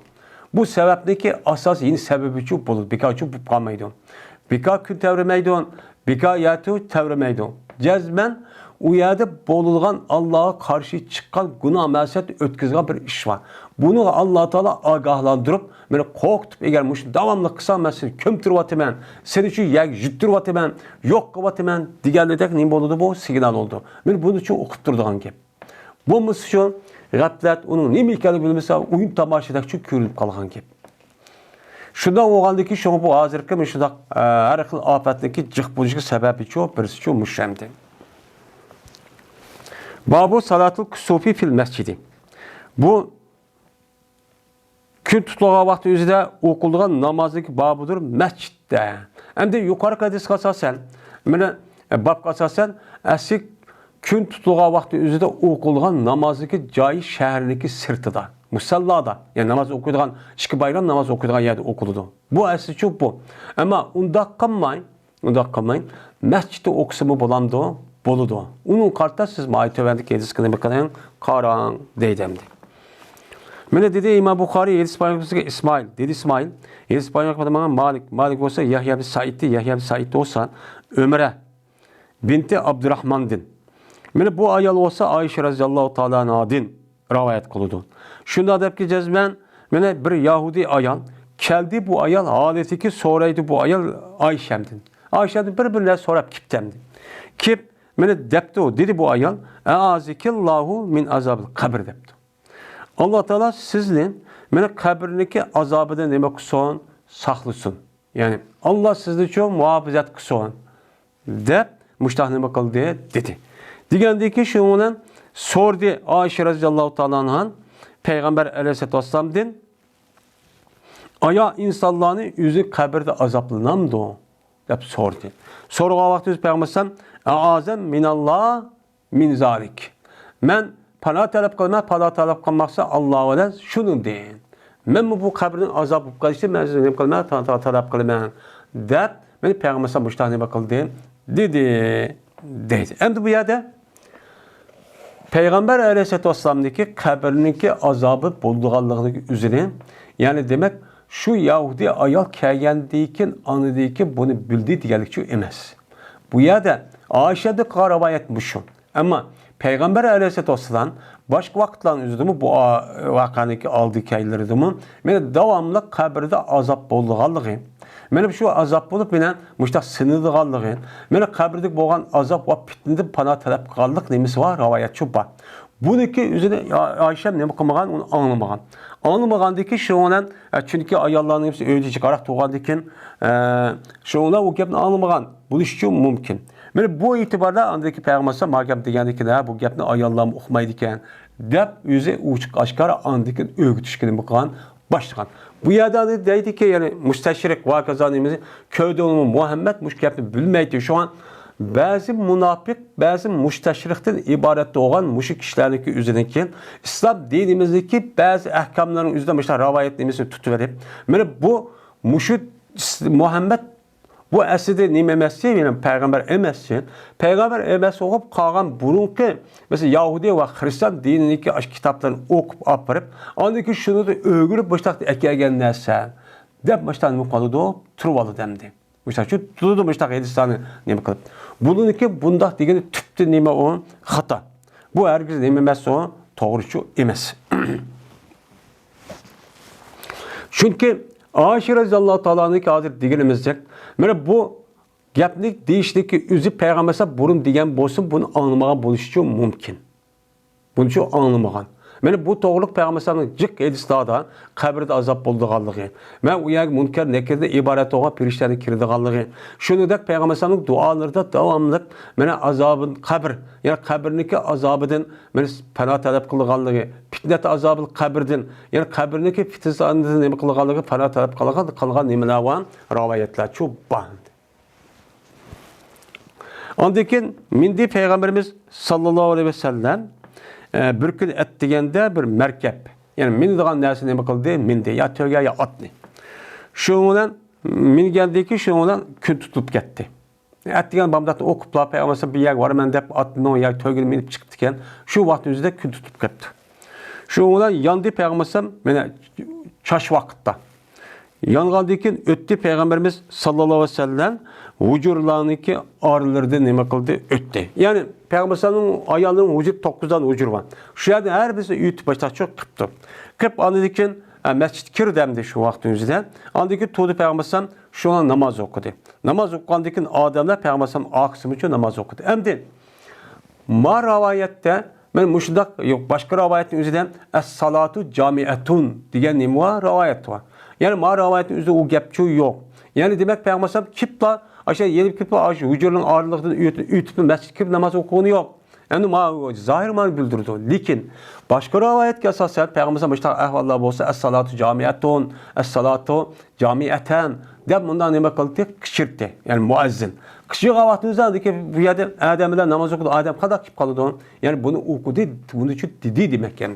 Bu sababniki asos yeni sababi uchun bo'ladi. Beka uchun bo'lib qolmaydi. Beka kun tavrimaydi, beka yatu tavrimaydi. Jazman u yerda bo'lgan Allohga qarshi chiqqan gunoh ma'siyat o'tkazgan bir ish bor. Buni Alloh taolo ogohlantirib, meni qo'rqitib, agar mush davomli qilsam, men seni ko'mtiryapman, seni uchun yuttiryapman, yo'q qilyapman deganidek nima bo'ldi bu? Signal oldu. Men buni uchun o'qib turadigan gap. Bu uchun g'aflat, uning nima ekanligini bilmasa, o'yin tomoshadek uchun ko'rinib qolgan gap. Shundan o'g'andiki, shu bu hozirgi men shunday har xil ofatniki jiq bo'lishiga sababi chu, birisi chu mushamdi. Babu salatul kusufi fil mescidi. Bu kun tutulgan vaqt o'zida o'qilgan namozlik babudur masjidda. Endi yuqorgi hadisga asosan, mana babga asosan asik kun tutulgan vaqt o'zida o'qilgan namozlik joyi shaharniki sirtida, musallada, ya'ni namoz o'qiydigan, ikki bayram namoz o'qiydigan yerda o'qiladi. Bu asli chu bu. Ammo unda qilmay, masjidda o'qisimi bo'lamdi, bo'ladi. Uning qarta siz maytövendeki hadisini bakın, qarang deydimdi. Mene dedi İmam Bukhari, İsmail, dedi İsmail, Malik olsa Yahya bin Said olsa Ömer'e binti Abdurrahman'din. Mene bu ayal olsa Ayşe radıyallahu ta'ala anha'din rivayet kılıdı. Şunda da ki cezmen, mene bir Yahudi ayal, keldi bu ayal, adetiki soraydı bu ayal Ayşe'mdin. Ayşe'mdin birbirine sorap kiptemdi. Kip, mene depti o, dedi bu ayal, "Eazikillahu min azabil kabir" depti. Allah Teala sizin mene kabirniki azabıdan nima qilsin, saqlasın. Yani Allah sizning uchun muhofazat qilsin deb mushtah nima qildi dedi. Degandiki shundan so'rdi Ayşe radhiyallohu ta'ala anha Peygamber aleyhissalatu vesselam'dan aya insonlarning o'zi qabrda azoblanamdi deb so'rdi. So'rgan vaqtda Peygamber azam minallah min zalik. Men pana talep qilmaqsa Alloh bilan shuni deyin. Men bu qabrning azob bo'lib qolishi men sizni nima qilman, talab qilaman deb meni payg'ambar mushtah nima qildi dedi. Endi bu yerda Peygamber aleyhissalatu vesselam'daki qabrniki azobi bo'lganligini o'zini, ya'ni demak shu Yahudi ayol kelgandikin anidikin bunu bildi deganlikchi emas. Bu yerda Ayşe'de rivoyat bu shu. Ammo Peygamber aleyhissalatu vesselam başka vaqtlarning o'zida bu vaqaniki oldi kaylaridimi meni davomli qabrda azob bo'lganligi, meni shu azob bo'lib meni mushtaq sinadiganligi, meni qabrda bo'lgan azob va fitnadan panoh talab qilganlik nimasi bor, rivoyat shu bor. Buniki o'zini Ayşe nima qilmagan, uni anglamagan. Anlamagandiki shundan chunki ayollarning hepsi o'ziga qarab turgandikin, shundan u gapni anglamagan bo'lishi mumkin. Meni bu itibarda andaki payg'ambar magam degandiki bu gapni ayollar o'qimaydi ekan deb o'zi ochiq oshkora andikin o'g'itishga nima qilgan boshlagan. Bu yerda deydiki, ya'ni mustashrik vaqazonimiz ko'doni Muhammad mush gapni bilmaydi. Şu an ba'zi munofiq, ba'zi mustashrikdan iborat bo'lgan mushuk kishilarniki o'ziniki islom dinimizdagi ba'zi ahkomlarning o'zida mushta rivoyatlarimizni tutib verib, mana bu mushuk Muhammad bu aslida nima emasdi, ya'ni payg'ambar emasdi. Payg'ambar emas o'qib qolgan burunqi, mesela Yahudi va Hristiyan dinidagi kitoblarni o'qib olib borib, ondaki shuni o'g'irib boshliqda ekelgan narsa deb boshdan nima qoldi, turib oldi demdi. Mushta shu turdi mushta hadislarni nima qilib. Buniki bundaq degani tüpti nima o xato. Bu hargiz nima emas o, to'g'ri emas. Chunki Ayşe radhiyallohu ta'ala'niki hozir deganimizdek, mana bu Gapni deyişdeki üzü peygamberse burun diyen bolsun, bunu anlamagan boluşu mümkün. Bunu çok anlamagan. Meni bu to'g'riliq payg'ambarning jiq hadislarda qabrda azob bo'lganligi, men u yer munkar nakirda iborat bo'lgan firishtaning kirdiganligi, shuningdek payg'ambarning duolarida davomli meni azobin qabr, ya'ni qabrniki azobidan meni panoh talab qilganligi, fitnat azobil qabrdan, ya'ni qabrniki fitnasidan nima qilganligi panoh talab qilgan nimalar va rivoyatlar shu bor. Ondan keyin mindi payg'ambarimiz sallallohu alayhi vasallam bir kun et deganda bir markab, ya'ni mindigan narsa nima qildi? Mindi, ya to'ga ya otni. Shu bilan mingandiki shu bilan kun tutib ketdi. Et degan bamdatni o'qiblar, payg'ambar bir yer borman deb otni ya to'gini minib chiqibdi ekan. Shu vaqt o'zida kun tutib ketdi. Shu bilan yandi payg'ambar mana chosh vaqtda. Yangandan keyin o'tdi payg'ambarimiz sallallohu alayhi vasallam vücurlarınki ağrılarında nima qildi? O'tdi. Ya'ni payg'ambarning ayolning vücut 9 dan vücur var. Şu yerda har birisi uyutib başlaqcha qilibdi. Qilib andan keyin masjid kirdimdi shu vaqt o'zida. Andan keyin to'di payg'ambar shuna namoz o'qidi. Namoz o'qigandan keyin odamlar payg'ambar oqsim uchun namoz o'qidi. Endi ma rivoyatda men mushundaq yo'q, boshqa rivoyatning o'zida as-salatu jami'atun degan nima rivoyat bor. Yani ma rivoyatning o'zida u gapchu yo'q. Yani demek payg'ambar kipla aşağı yelip kipla aşağı vücudun ağırlıktan ütüp mescid kip namaz okuğunu yok. Yani zahir mal bildirdi. Lekin başka rivayetke asasen payg'ambar başta ahvallar bolsa es-salatu jami'atun, es-salatu jami'atan deb bundan nima qildi? Kishirdi. Yani muazzin. Kishi qavatımızda ki bu yerda adamlar namaz okudu. Adam qada kip qoldi. Yani bunu okudu, bunu için dedi demek yani.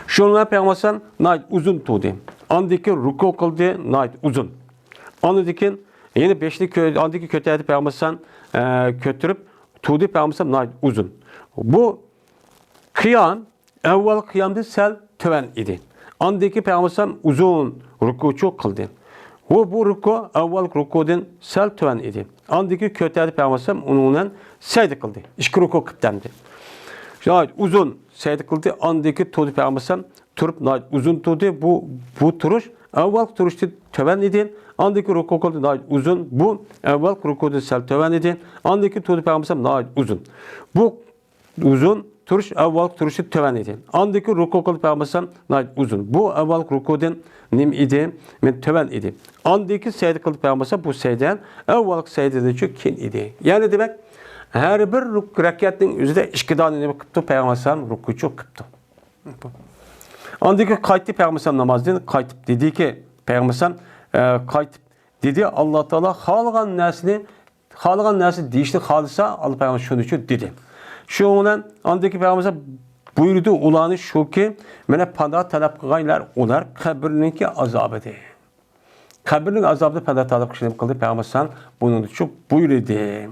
Şunlar payg'ambar nayt uzun tutdi. Andaki ruku qildi, nayt uzun. Anladıkken yine beşli andaki kötüydi payg'ambar kötürüp tuğdu payg'ambar uzun. Bu kıyam evvel kıyamda sel töven idi. Andaki payg'ambar uzun rukuçu kıldı. Bu ruku evvel rukudan sel töven idi. Andaki kötüydi payg'ambar onunla secde kıldı. İki ruku kıptamdı. Şayet uzun secde kıldı. Andaki tuğdu payg'ambar turup uzun tuğdu. Bu turuş evvel turuşta töven idi. Andaki ruku kıldı nayet uzun. Bu evvel rukuda sel töven idi. Andaki tuğdu payg'ambar nayet uzun. Bu uzun turuş evvel turuşu töven idi. Andaki ruku kıldı payg'ambar nayet uzun. Bu evvel rukudan nim idi? Men töven idi. Andaki secde kıldı payg'ambar bu secden evvel secdeden çok kin idi. Yani demek her bir rekatning o'zida ikki dona nima qilibdi? Payg'ambar rukuchu qilibdi. Andaki qaytdi payg'ambar namozdan qaytib dediki payg'ambar qaytib dedi Allah Teala xalqan nasli deyishni xalisa Allah payg'ambar shuni uchun dedi. Shu bilan andaki payg'ambar buyurdi ularni shuki mana panoh talab qilganlar ular qabrniki azobidir. Qabrning azobida panoh talab qilishni qildi payg'ambar buning uchun buyurdi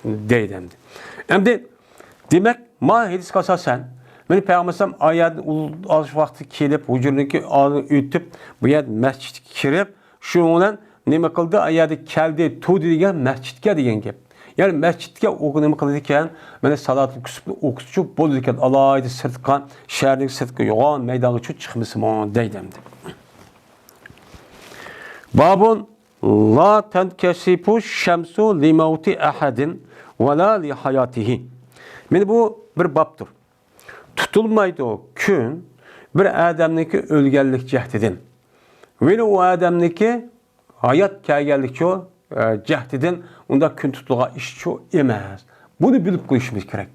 deydi. Endi demak ma hadis asosan meni payg'ambar oyat olish vaqti kelib vücudniki o'tib bu yer masjidga kirib shu bilan nima qildi? Ayadi keldi, to'di degan masjidga degan gap. Ya'ni masjidga nima qildi ekan? Mana salatul kusubni o'qituvchi bo'ldi ekan. Alayda sirtqa, shaharning sirtqa yo'g'on maydonga chiqmismi deydi. Babun la tankasifu shamsu li mauti ahadin va la li hayatihi. Meni bu bir babdır. Tutulmaydı o gün bir adamniki ölgenlik cehdedin. Ve o adamniki hayat kelgenlik o cehdedin. Onda gün tutulğa iş çok emez. Bunu bilip koyuşumuz gerek.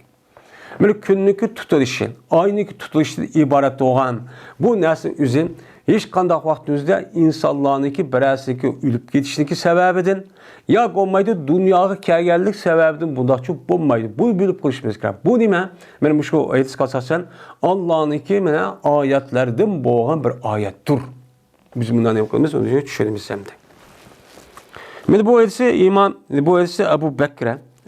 Böyle künniki tutuluşu, aynıki tutuluşu ibaret olan bu nesin üzün hiç kandak vaktimizde insanlarınki birasiki ölüp gidişindeki sebebidin ya olmaydı dünyaya kelgenlik sebebidin bunda çok olmaydı. Bunu bilip koyuşumuz gerek. Bu nime? Benim şu ayet kasasen Allah'ınki mene ayetlerden boğan bir ayettir. Biz bundan ne yapalımız? Onu düşünelim de. Bu hadisi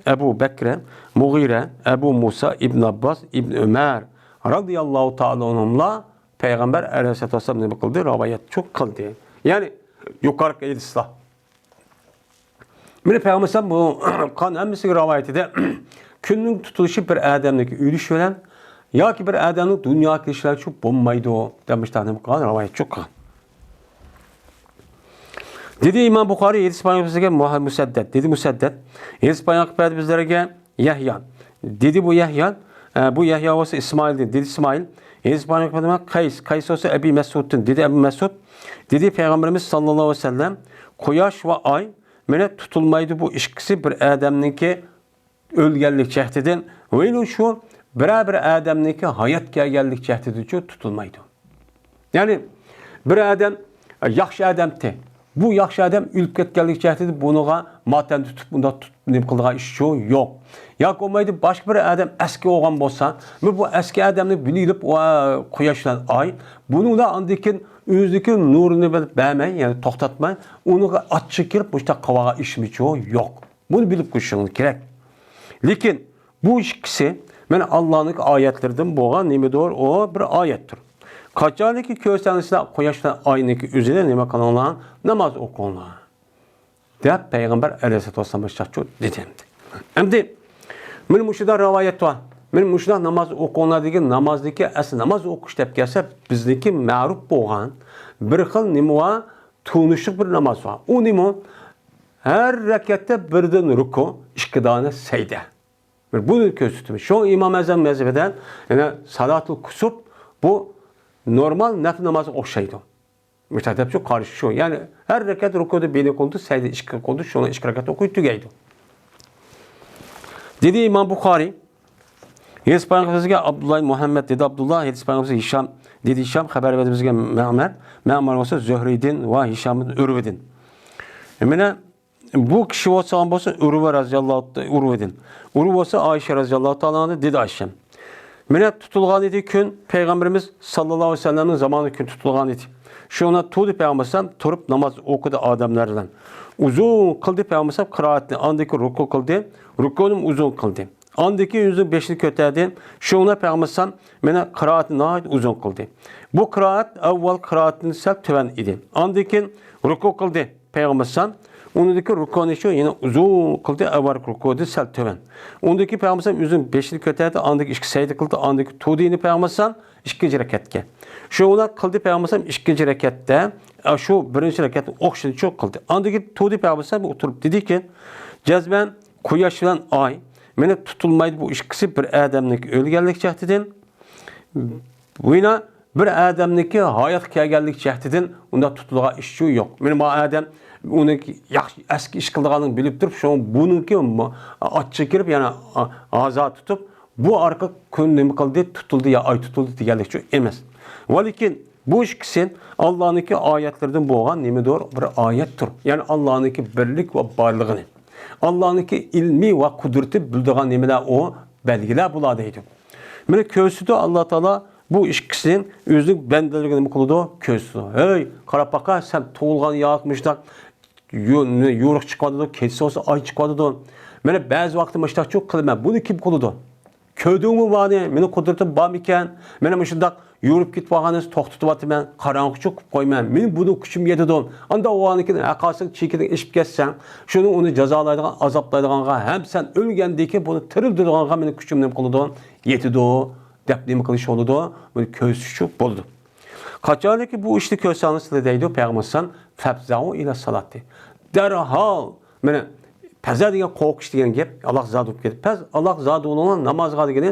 Ebu Bekre, Mughire, Ebu Musa, İbn Abbas, İbn Ömer radıyallahu ta'ala onunla Peygamber aleyhisselatü vesselam ne kıldı? Rivayet çok kıldı. Yani yukarı hadisler. Mene Peygamber bu kan emmisi rivayeti de günün tutuluşu bir adamdaki ölüş veren ya ki bir adamın dünya kişiler çok bombaydı o demişler. Rivayet çok kan. Dedi İmam Buxoriy hadis bayon bizlarga Musaddad. Dedi Musaddad. Hadis bayon qilib bizlarga Yahya. Dedi bu Yahya, bu Yahya olsa İsmail'dir. Dedi İsmail. Hadis bayon qilib Qays. Qays olsa Ebi Mesud'dur. Dedi Ebu Mesud. Dedi Peygamberimiz sallallahu aleyhi ve sellem quyosh va oy mana tutulmaydi bu ikisi bir odamniki o'lganlik jahdidan va shu bir odamniki hayot kelganlik jahdidan tutulmaydi. Ya'ni bir odam yaxshi odamdi. Bu yaxshi odam o'lib ketganlik jahdida buniga motam tutib bunda nima qiladigan ish yo'q. Yoki bo'lmaydi boshqa bir odam eski olgan bo'lsa, bu eski odamni bilib va quyoshdan oy buningda andikin o'zidagi nurini bermay, ya'ni to'xtatmay, uniga achchiq kirib boshqa qavaga ishmi yo'q. Buni bilib qo'yishingiz kerak. Lekin bu ikkisi mana Allohning oyatlaridan bo'lgan nimadir, o bir oyatdir. Qachonki ko'rsanizlar quyoshdan oyniki o'zida nima qilinglar? Namoz o'qinglar. deb Payg'ambar alayhisolatu vasallam dedi. Endi men mushida rivoyat bor. Men mushida namoz o'qinglar degan namozdagi asl namoz o'qish deb kelsa bizniki ma'ruf bo'lgan bir xil nima tunishib bir namoz bor. U nima? Her rakatda birdan ruku, ikki dona sajda. Buni ko'rsatdim. Shu Imom Azam mazhabidan, ya'ni salatul kusub bu normal nafl namozi o'xshaydi. Mutadab shu qarish shu. Ya'ni har rakat rukuda beni qildi, sajda ikki qildi, shuni ikki rakat o'qiydi tugaydi. Dedi İmam Buxoriy, hadis payg'ambarimizga Abdullah Muhammad dedi Abdullah, hadis payg'ambarimizga Hisham dedi Hisham, xabar berdi bizga Ma'mar bo'lsa Zuhriydin va Hisham Urvidin. Mana bu kishi bo'lsa Urva radhiyallohu Urvidin. Urva bo'lsa Ayşe radhiyallohu ta'ala dedi Ayşe. Mana tutulgan edi kun Peygamberimiz sallallohu alayhi vasallamning zamanı kun tutulgan edi. Şuna tuğdu Peygamber turib namoz o'qidi odamlardan. Uzun qildi Peygamber qiroatni, andiki ruku qildi, rukuni uzun qildi. Andiki yüzü beşini ko'tardi. Şuna Peygamber mana qiroatni nihoyat uzun qildi. Bu qiroat avval qiroatni sal tuvan edi. Andiki ruku qildi Peygamber. Ondaki rukuni şu yine uzun qildi, avval rukudi sal tuvan. Ondaki Peygamber yüzün beşini ko'tardi, andiki ikki sajda qildi, andiki tuğdini Peygamber ikkinchi rakatga. Shu ular qildi Peygamber ikkinchi rakatda, shu birinchi rakatni o'qishni cho'q qildi. Andagi to'di Peygamber o'tirib dediki, jazman quyosh bilan oy meni tutulmaydi bu ikkisi bir odamniki o'lganlik jahdidan, buyna bir odamniki hayot kelganlik jahdidan unda tutilgan ish yo'q. Meni bu odam uni yaxshi eski ish qilganini bilib turib, shu buniki achchiq kirib yana azod tutib bu arqa kun nima qildi, tutuldi ya ay tutuldi deganlik shu emas. Lekin bu ikkisi Allohniki oyatlaridan bo'lgan nimadir bir oyatdir. Ya'ni Allohniki birlik va borlig'ini, Allohniki ilmi va qudrati bildigan nimalar o belgilar bo'ladi deydi. Mana ko'rsatdi Alloh taolo bu ikkisining o'zining bandaligini nima qildi? Ko'rsatdi. Hey, qarab baqa, sen tug'ilgan yoqmishda yo'riq chiqadi, kechsa olsa oy chiqadi. Mana ba'zi vaqtda mashtoq cho'q qilaman. Buni kim qildi? Köydüğümü bani, meni kudretim bam iken, meni müşündak yürüp git bağınız, toxtutup ben, karanlık çok koyman, meni bunu küçüm yedidon. Anda o anıkin akasın çekidin işip geçsen, şunu onu cezalaydıgan, azaplaydıganға, hem sen ölgendeki bunu tirildiğanға meni küçüm nem kılıdon, yetido, depnemi kılış oludu, bunu köysüşü buldu. Kaçarlı ki bu işte köysanız deydi, Peygamber'san, febza'u ila salati. Derhal, meni, Pəzə degan qo'rqish degan gap, Allah zot bo'lib ketdi. Pəz Allah zot olan namozga degani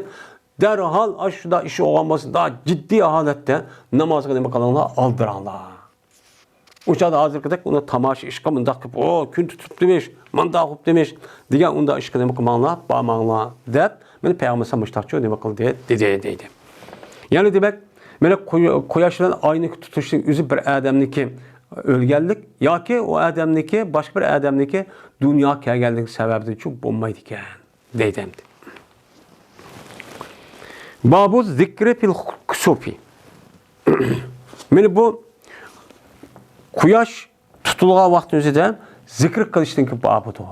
darhol ashunda ishi olgan bo'lsa, da jiddiy holatda namozga nima qilinglar, oldiranglar. O'shada hozirgidek uni tomosha ishqa mundaq qilib, "O, kun tutib demish, mundaq qilib demish" degan unda ishqa nima qilmanglar, bormanglar deb meni payg'ambar mushtoqchi nima qildi deydi. Ya'ni demak, mana quyosh bilan oyni tutishning o'zi bir odamniki o'lganlik yoki o odamniki boshqa bir odamniki dunyo kelganlik sababidan chu bo'lmaydi ekan deydi. Babu zikri fil kusufi. Meni bu quyosh tutilgan vaqt o'zida zikr qilishning babudir.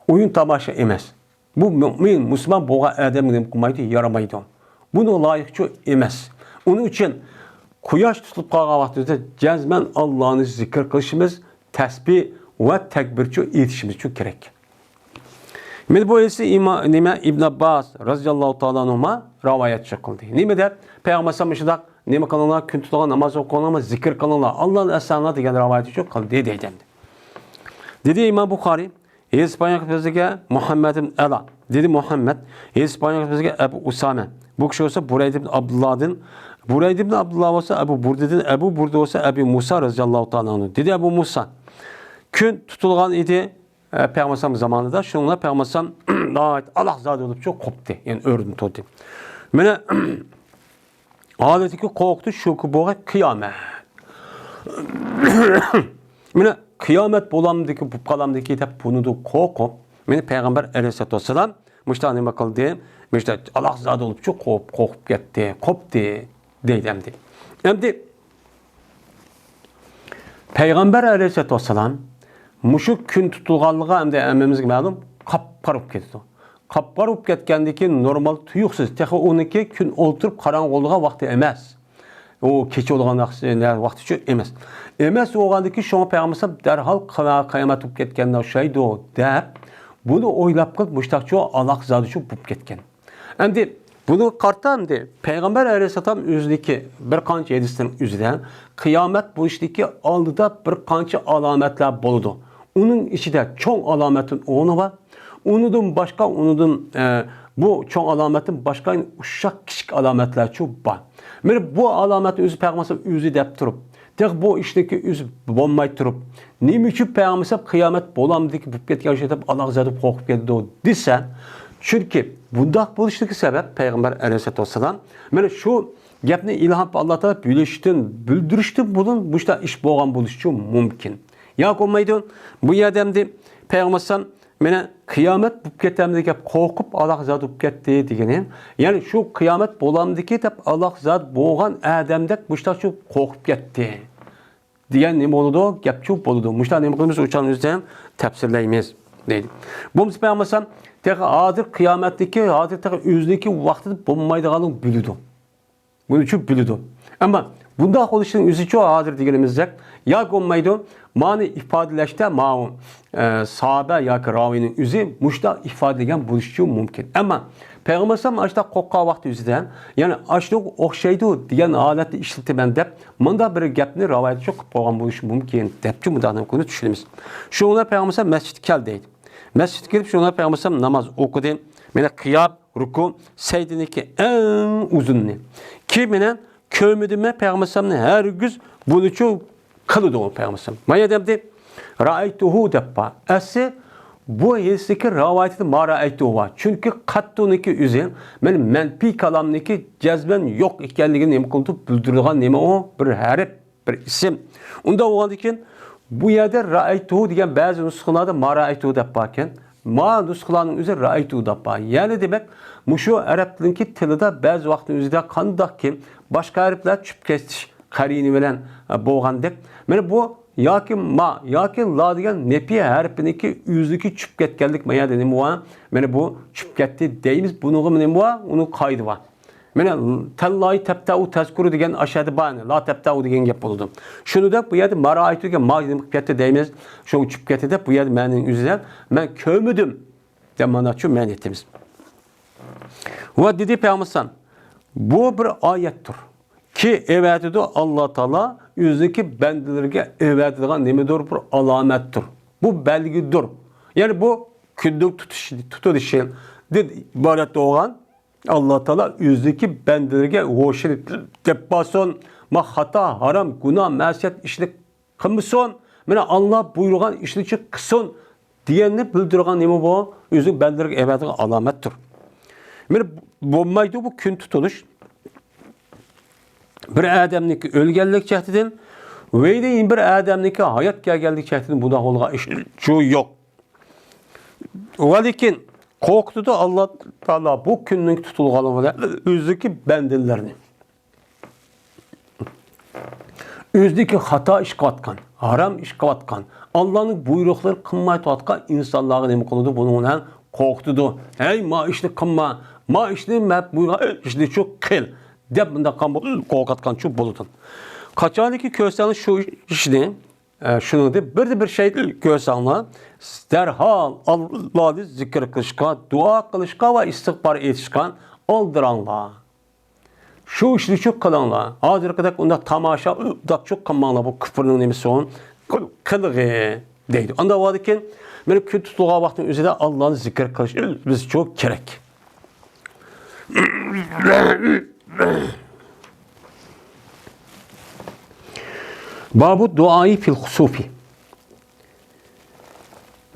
O'yin tomosha emas. Bu mu'min, musulmon bo'lgan odamga qilmaydi, yaramaydi. Buni loyiqchi emas. Uning uchun quyosh tutilib qolgan vaqtida jazman Allohni zikr qilishimiz, tasbih va takbirchi etishimiz uchun kerak. Men bu esa nima Ibn Abbas radhiyallohu ta'ala anhu rivoyat qildi. Nima deb Payg'ambar shunday nima qilinglar, kun tutgan namoz o'qinglar, zikr qilinglar, Allohni aslanlar degan rivoyat yo'q qildi deydi. Dedi İmam Buxoriy, Hispaniya bizga Muhammad ibn Ala. Dedi Muhammad, Hispaniya bizga Abu Usama. Bu kishi olsa Burayd ibn Abdullah'dan, Burayd ibn Abdullah olsa Abu Burdadan, Abu Burda olsa Abu Musa radhiyallahu ta'ala anhu. Dedi Abu Musa, kun tutulgan idi Peygamber zamanında. Şunlar Peygamber Allah zat olup çok koptu. Yani ördün tuttu. Mene adetiki korktu şu ki bu kıyamet. Mene kıyamet bolamdaki bu kalamdaki hep bunu da korkup mene Peygamber Aleyhisselatü Vesselam müştahane bakıl diye müştahane Allah zat olup çok korkup gitti, koptu deylemdi. Hem de Peygamber Aleyhisselatü Vesselam muşu gün tutulganlığı hem de emmemizge ma'lum qap-qarıp ketdi. Qap-qarıp ketgandiki normal tuyuqsiz. Texi 12 gün o'ltirib qarang'uliga vaqti emas. O kecha bo'lgan vaqti shu emas. Emas bo'lgandiki shoma payg'ambar darhol qiyomat bo'lib ketganda o'xshaydi deb buni o'ylab qilib mushtaqchi Alloh zoti shu bo'lib ketgan. Endi buni qartamdi Peygamber Aleyhisselam o'zidagi bir qancha hadisning o'zida qiyomat bo'lishdiki oldida bir qancha alomatlar bo'ladi. Onun içinde çoğun alametin onu var. Onudun başka, bu çoğun alametin başka uşak küçük alametler çok var. Yani bu alametin özü Peygamber özü deyip durup, tek bu işteki özü bulmayıp durup, neyim için Peygamber kıyamet bolamdı ki bu ketken şey deyip Allah zaten korkup geldi o desen, çünkü bundak buluştaki sebep Peygamber Aleyhisselatü Vesselam, yani şu gapni ilham Allah'ta bildiriştin bunun, bu işte iş boğan buluşu mümkün. Ya olmaydı. Bu yerdemdi Peygamber mene kıyamet bu ketemde gap korkup Allah zat bu ketti degeni. Yani şu kıyamet bolamdaki dep Allah zat boğan adamdek muşta şu korkup ketti. Diyen ne oldu? Gap çok oldu. Muşta ne kılmış uçan üzerine tefsirleyimiz deydi. Bu Peygamber tek adır kıyametteki adır tek üzdeki vakti bulmaydıganı bildi. Bunu çok bildi. Ama bunda konuştuğun üzü çok adır diyelimizde. Ya olmaydı. Mani ifadeleşte ma'un sahabe ya ki ravinin üzü muşta ifadeleyen buluşu mümkün. Ama Peygamber sallallahu aleyhi ve sellem kokka vakti üzüden yani açlık okşaydı diyen aleti işletimden dep manda bir gapni ravayet çok program buluşu mümkün depçi mudanın konu düşünümüz. Şuna Peygamber sallallahu mescid geldiydi. Mescid gelip şuna Peygamber sallallahu namaz okudu. Mene kıyab, ruku, seydiniki en uzunlu. Ki mene kömüdüme Peygamber sallallahu her güz bunu çok kılıdı o Peygamber. Maya demdi, ra'aytuhu deppa. Esi bu hissiki rivayeti ma ra'aytuhu var. Çünkü kattuniki üzün, benim menfi kalamniki cezben yok ikenliğini nemi kıldı, bildirilgan nemi o bir harf, bir isim. Onda olan için bu yerde ra'aytuhu diyen bazı nuskhalarda ma ra'aytuhu deppaken, ma nuskhalarının üzeri ra'aytuhu deppa. Yani demek, muşu Arap dilindeki tilde bazı vaktin üzerinde kandak ki başka harfler çüp kestiş. Karini bilen boğandık. Yani bu yakin ma, yakin la degan nepi harfiniki yüzdeki çüp ketkenlik maya dedim bu. Yani bu çüp ketti deyimiz bunun ne bu? Onun kaydı var. Yani tallahi tebtau tezkuru degen aşağıda bağını. La tebtau degen gap oldu. Şunu da bu yerde mara aytu degen ma dedim ketti deyimiz. Şu çüp ketti de bu yerde menin üzerinden ben kömüdüm. Demana şu men etimiz. Ve dedi Peygamber bu bir ayettir. Ki evvetidir Allah Teala yüzdeki bendelerine evvetidir nemidir bir alamettir. Bu belgidir. Yani bu kündük tutuşu ibaret olan Allah Teala yüzdeki bendelerine hoşet depason ma hata haram günah mesiyet işlik kılmışsın. Mene Allah buyurgan işlikçi kısın diyenini bildirgen nemi bu yüzdeki bendelerine evvetidir alamettir. Mene bulmaydı bu gün tutuluş. Bir adamniki ölgenlik cehdidin ve deyin bir adamniki hayat gelgenlik cehdidin bu da olga şu yok. Velikin korktu da Allah Teala bu günlük tutulganlığına üzdeki bendillerini. Üzdeki hata iş katkan, haram iş katkan, Allah'ın buyrukları kılmayı tatkan insanların nemi konudu bununla korktu da. Hey ma işli kılma, ma işli mep buyruğa işli çok kıl. Dep bunda korkatkan çok bulutun. Kaçaniki kösanın şu işini, şunu de bir şey kösanla derhal Allah'ı zikir kılışka, dua kılışka ve istiğfar etişkan olduranla. Şu işini çok kalanlar. Hazır kadar onda tamaşa da çok kamanlar bu küfrünün nemisi on. Kılığı deydi. Onda vardı ki benim gün tutulğa vaktin üzerinde Allah'ın zikir kılış biz çok gerek. Babu duayı fil husufi.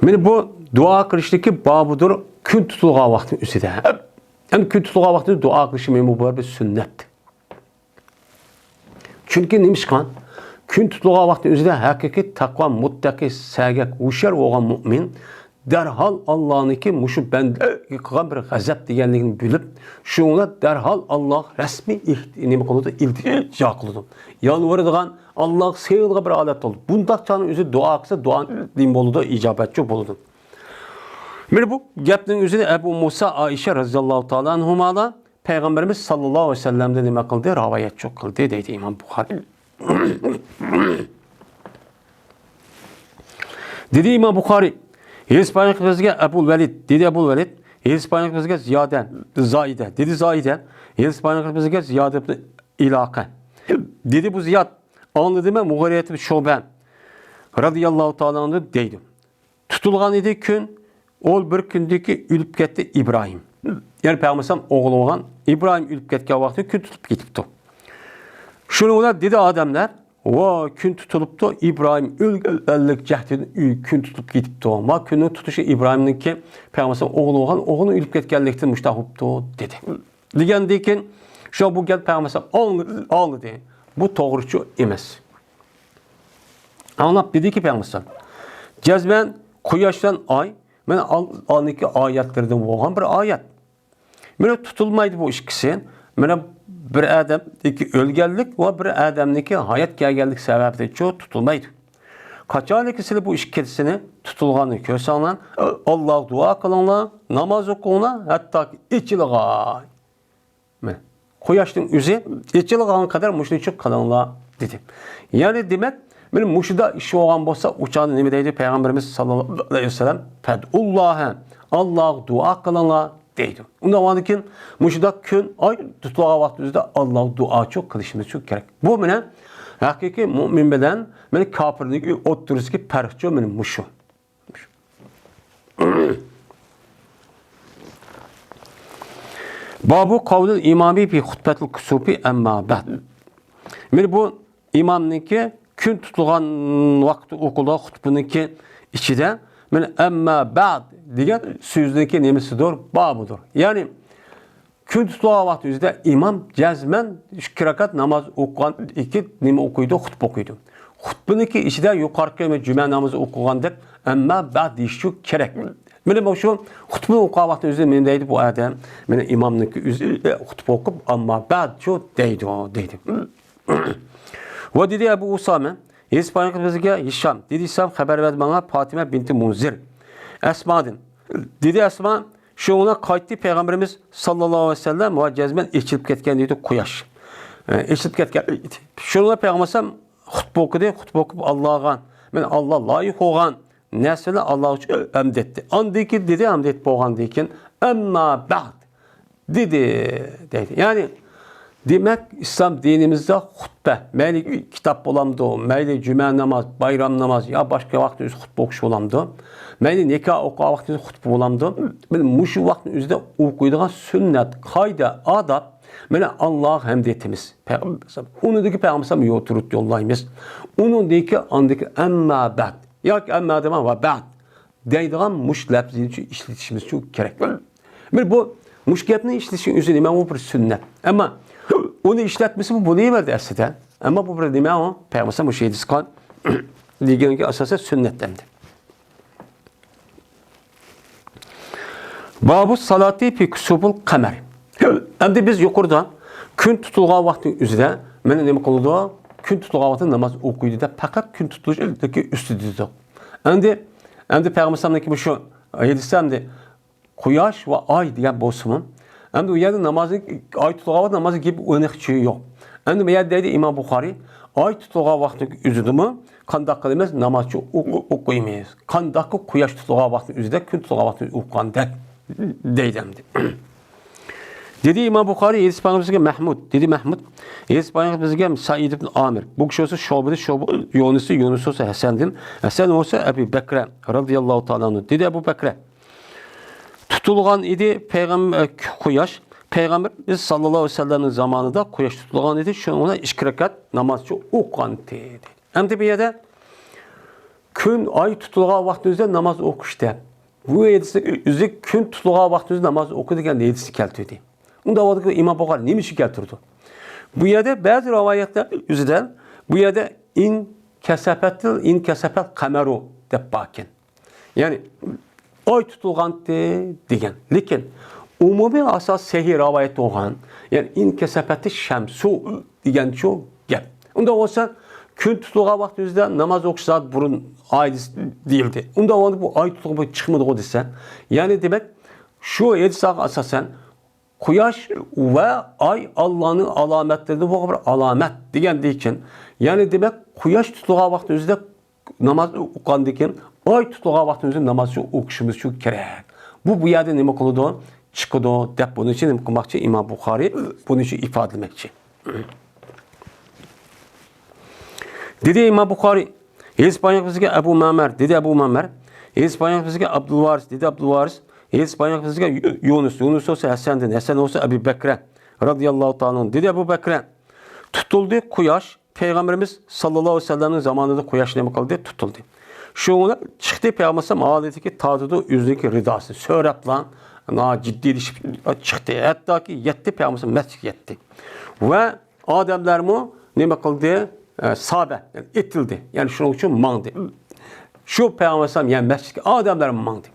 Yani bu dua kılıştaki babudur gün tutulğa vaktin üzerinde. Yani gün tutulğa vaktin dua kılışı mübarek bir sünnet. Çünkü neymiş kan? Gün tutulğa vaktin üzerinde hakiki takva, muttaki, sərgək, uşar olan mümin derhal Allah'ınki muşu bende yıkılan bir gazap diyenliğini bilip şuna derhal Allah resmi iltica kılıdı. Yalvarıdığın Allah seyirliğe bir alet oldu. Bunda canın üzü dua kısa dua din boludu, icabetçi boludu. Bir bu gepnin üzerinde Ebu Musa Ayşe radıyallahu ta'ala anhuma'da Peygamberimiz sallallahu aleyhi ve sellem'de ne kıldı? Ravayet çok kıldı dedi İmam Bukhari. Dedi İmam Bukhari, Hispanyol kızıga Ebu Velid, dedi Ebu Velid, Hispanyol kızıga Ziyade, Zaide, dedi Zaide, Hispanyol kızıga Ziyade ilaka. Dedi bu Ziyad, anladığıma Mughiriyet-i Şuben, radıyallahu ta'ala anhu deydi. Tutulgan idi gün, ol bir gündeki ülüp gitti İbrahim. Yani Peygamber oğlu olan İbrahim ülüp gitken vakti gün tutup gitipti. Şunu da dedi adamlar, o gün tutuluptu İbrahim ülük cehdini gün tutup gitipti. Ma günün tutuşu İbrahim'in ki Peygamber oğlu olan oğlunu ülüp gitkenlikten müştahuptu dedi. Diyen deyken şu bu gel Peygamber anlı dedi. Bu doğrucu emez. Anlap dedi ki Peygamber cezmen kuyaştan ay ben alniki ayetlerden olan bir ayet. Mene tutulmaydı bu ikisi. Mene bir adam iki ölgellik ve bir adamniki hayat gelgellik sebebiyle çok tutulmaydı. Kaçan ikisi bu ikisini tutulganı kösanlar Allah dua kılanlar namaz okuyanlar hatta içiliğe. Kuyaşın üzü içiliğe kadar müşrik kalanlar dedi. Yani demek benim muşida işi olan bolsa uçağın nemedeydi Peygamberimiz sallallahu aleyhi ve sellem Fed'ullâhe Allah dua kılanlar deydi. Ondan vardı ki muşida gün ay tutulağı vaktimizde Allah dua çok kılışımız çok gerek. Bu bana hakiki mümin beden beni kafirlik otururuz ki perhço benim muşu. Babu kavlül imami bi hutbetul kusubi emma ba'd. Yani bu imamniki gün tutulgan vakti okulda hutbuniki içinde emma ba'd diyen sözdeki nemesidir, babudur. Yani gün tutulgan vakti üzerinde imam cezmen 2 rakat namaz okuyan iki neme okuydu, hutbe okuydu. Hutbuniki içinde yukarı cüme namazı okuyandık emma ba'd deyişi gerek. Benim şu hutbe okuyan vakti üzerinde benim deydi bu adam. Benim imamniki üzerinde hutbe okup ama ba'd çok deydi. Ve dedi Ebu Usame, İspanyol kızıga Hişam, dedi Hişam haber verdi bana Fatime binti Munzir. Esma'dın. Dedi Esma, şu ona kayıttı Peygamberimiz sallallahu aleyhi ve sellem ve cezmen içilip ketken dedi kuyaş. İçilip ketken. Şuna Peygamber hutbe okudu, hutbe okup Allah'a, ben Allah layık olan nesle Allah için hamd etti. Andaki dedi hamd etti boğan deyken, emma ba'd dedi. Yani demek İslam dinimizde hutbe, meyli kitap olamdı, meyli cüme namaz, bayram namaz ya başka vakti hutbe okuşu olamdı. Meyli nikah okuğa vakti hutbe olamdı. Benim muşu vakti üzerinde okuyduğun sünnet, kayda, adab, beni Allah'a hamd etimiz. Onu da ki Peygamber yoturut yollayımız. Onun da ki andaki emma ba'd. Ya ki emma dema ve ba'd. Deydiğin muş lafzini işletişimiz çok gerek. Bu muş gepini işletişin üzerine bu bir sünnet. Ama onu işletmesi bu neyi verdi aslında? Ama bu bir demek o Peygamber bu şeyi diskan diğer ki asası sünnettendir. Babu salati fi kusubul kamer. Hem biz yukarıda gün tutulğan vakti üzerinde men ne kıldı? Gün tutulğan vakti namaz okuydu da fakat gün tutuluştaki üstüdü. Hem de Peygamber'deki bu şu hadisinde kuyaş ve ay diye bozumun. Hem de o yerde namazı, ay tutulğan namazı gibi önekçi yok. Hem de meğer dedi İmam Bukhari, ay tutulğan vakti üzüldü mü, kandak kılmaz namazı okuyamayız. Kandak kuyaş tutulğan vakti üzüldü, gün tutulğan vakti okuyan deydi. Dedi İmam Buxoriy hadis payg'ambarimizga Mahmud, dedi Mahmud, hadis payg'ambarimizga Said ibn Amir. Bu kishi olsa Şu'bada, Yunus olsa Hasan'din, Hasan olsa Ebu Bekre radıyallahu ta'ala anhu. Dedi Ebu Bekre. Tutulgan idi peygamber Quyosh. Peygamberimiz sallallohu alayhi vasallamning zamonida Quyosh tutulgan idi. Shunga 2 rakat namozchi o'qigan dedi. Endi bu yerda kun ay tutulgan vaqtingizda namoz o'qishda bu yedisi üzük kun tutulgan vaqtingizda namoz o'qi degan yedisi keltirdi. Unda vaqtda İmam Buxoriy nima uchun keltirdi? Bu yerda ba'zi rivoyatlar yuzidan bu yerda in kasafat qamaru deb bakin. Ya'ni oy tutulgan degan. Lekin umumiy asos sahih rivoyat bo'lgan. Ya'ni in kasafati shamsu degan shu gap. Unda bo'lsa kun tutulgan vaqtingizda namoz o'qish soat burun ay deyildi. Unda bu ay tutulib chiqmadi desa, ya'ni demak shu hadisga asosan Quyosh va ay Allohning alomatlaridan bo'lgan bir alomat degandan keyin, ya'ni demak Quyosh tutulgan vaqtingizda namoz o'qigandan keyin ay tutulgan vaqtingizda namoz o'qishimiz shu kerak. Bu yerda nima qiladi? Chiqadi deb buni uchun nima qilmoqchi İmam Buxoriy buni uchun ifodalamoqchi. Dedi İmam Buxoriy, hadis payg'ambarimizga Abu Ma'mar, dedi Abu Ma'mar, hadis payg'ambarimizga Abdulvaris, dedi Abdulvaris, hadis payg'ambarimizga Yunus olsa Hasan'din, Hasan olsa Ebu Bekre radıyallahu ta'ala, dedi Ebu Bekre. Tutuldu Quyosh, peygamberimiz sallallohu alayhi vasallamning zamonida Quyosh nima qildi? Tutuldi. Şuna çıktı peygamberim aletiki tadıdı yüzdeki ridası. Söylaplan, ciddi çıktı. Hatta ki yetti peygamberim mescid yetti. Ve adamlar mı nima qildi? Sahabe yani itildi. Yani şunun için mangdı. Şu peygamberim yani mescid adamlar mangdı.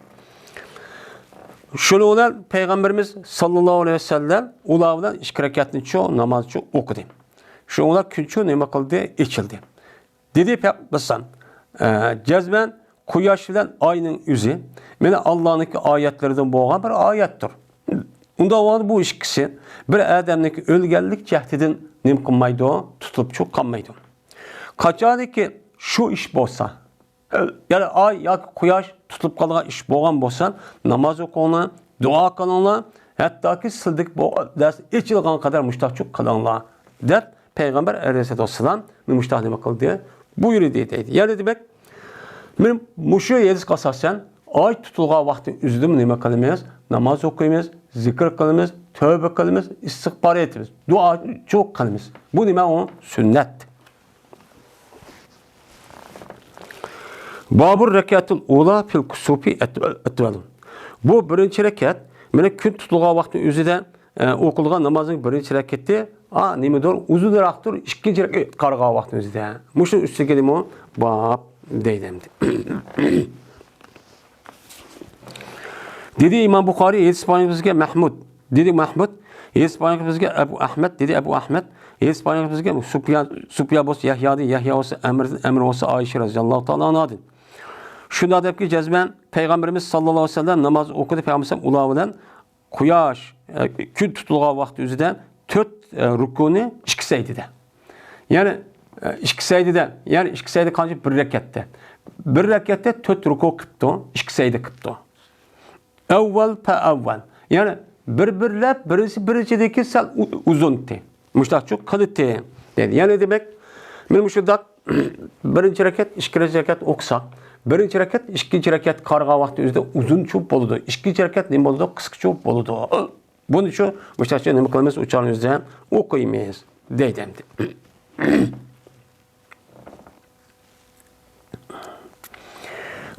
Şunu peygamberimiz sallallahu aleyhi ve sellem ulavdan 2 rekatni çoğu namazı okudu. Şunlar künçü nima qildi? İçildi. Dedi peygamberim cezben Quyosh bilan ayning yüzü meni Allohning oyatlaridan bo'lgan bir oyatdir. Unda bu ikkisi bir odamning o'lganlik jahdidan nima qilmaydi, tutilib cho'q qolmaydi. Qachonki shu ish bo'lsa, ya'ni ay yoki Quyosh tutilib qolgan ish bo'lgan bo'lsa, namoz o'qinglar, duo qilinglar, hattoki sildik dars ichilgan qadar mushtaqchoq qilinglar deb payg'ambar alayhissalom mushtaq nima qildi? Buyurdu dedi. Yani demek benim muşu yediz kasasen ay tutulgan vakti üzülüm nima qilamiz? Namoz o'qiymiz, zikr qilamiz, tövbe qilamiz, istig'for etamiz, dua çok qilamiz. Bu nima o? Sünnet. Babur rekatul ula fil kusufi etvelum. Bu birinci rekat, meni kun tutulgan vakti üzüde o'qilgan namozning birinchi rakati nimadir? Uzunroqdir, ikkinchi rakat qarg'a vaqtimizda. Mushu ustiga nima bab deydim. Dedi İmam Buxoriy hadis payg'ambarimizga Mahmud, dedi Mahmud, hadis payg'ambarimizga Abu Ahmad, dedi Abu Ahmad, hadis payg'ambarimizga Sufyan bo'lsa Yahya bo'lsa Amr bo'lsa Ayşe radhiyallohu ta'ala anha. Shunda debki jazman payg'ambarimiz sallallohu alayhi vasallam namoz o'qidi, payg'ambarimiz ular bilan Quyosh kun tutulgan vaqti o'zida 4 rukuni 2 sajdada. Yani 2 sajdada, yani 2 sajda qancha bir rakatda. Bir rakatda 4 ruku qilibdi, 2 sajda qilibdi. Avval fa avval. Yani bir-birlab birinchidagi sal uzunti. Mushtaqchoq qildi dedi. Yani demek men shunda birinchi rakat, ikkinchi rakat o'qsaq, birinchi rakat, ikkinchi rakat qarg'a vaqti o'zida uzun cho'p bo'ladi. Ikkinchi rakat nima bo'ladi? Qisqa cho'p bo'ladi. Bunun için müştahçı nima qilamiz? O'chanimizdan o'qiymiz deydi.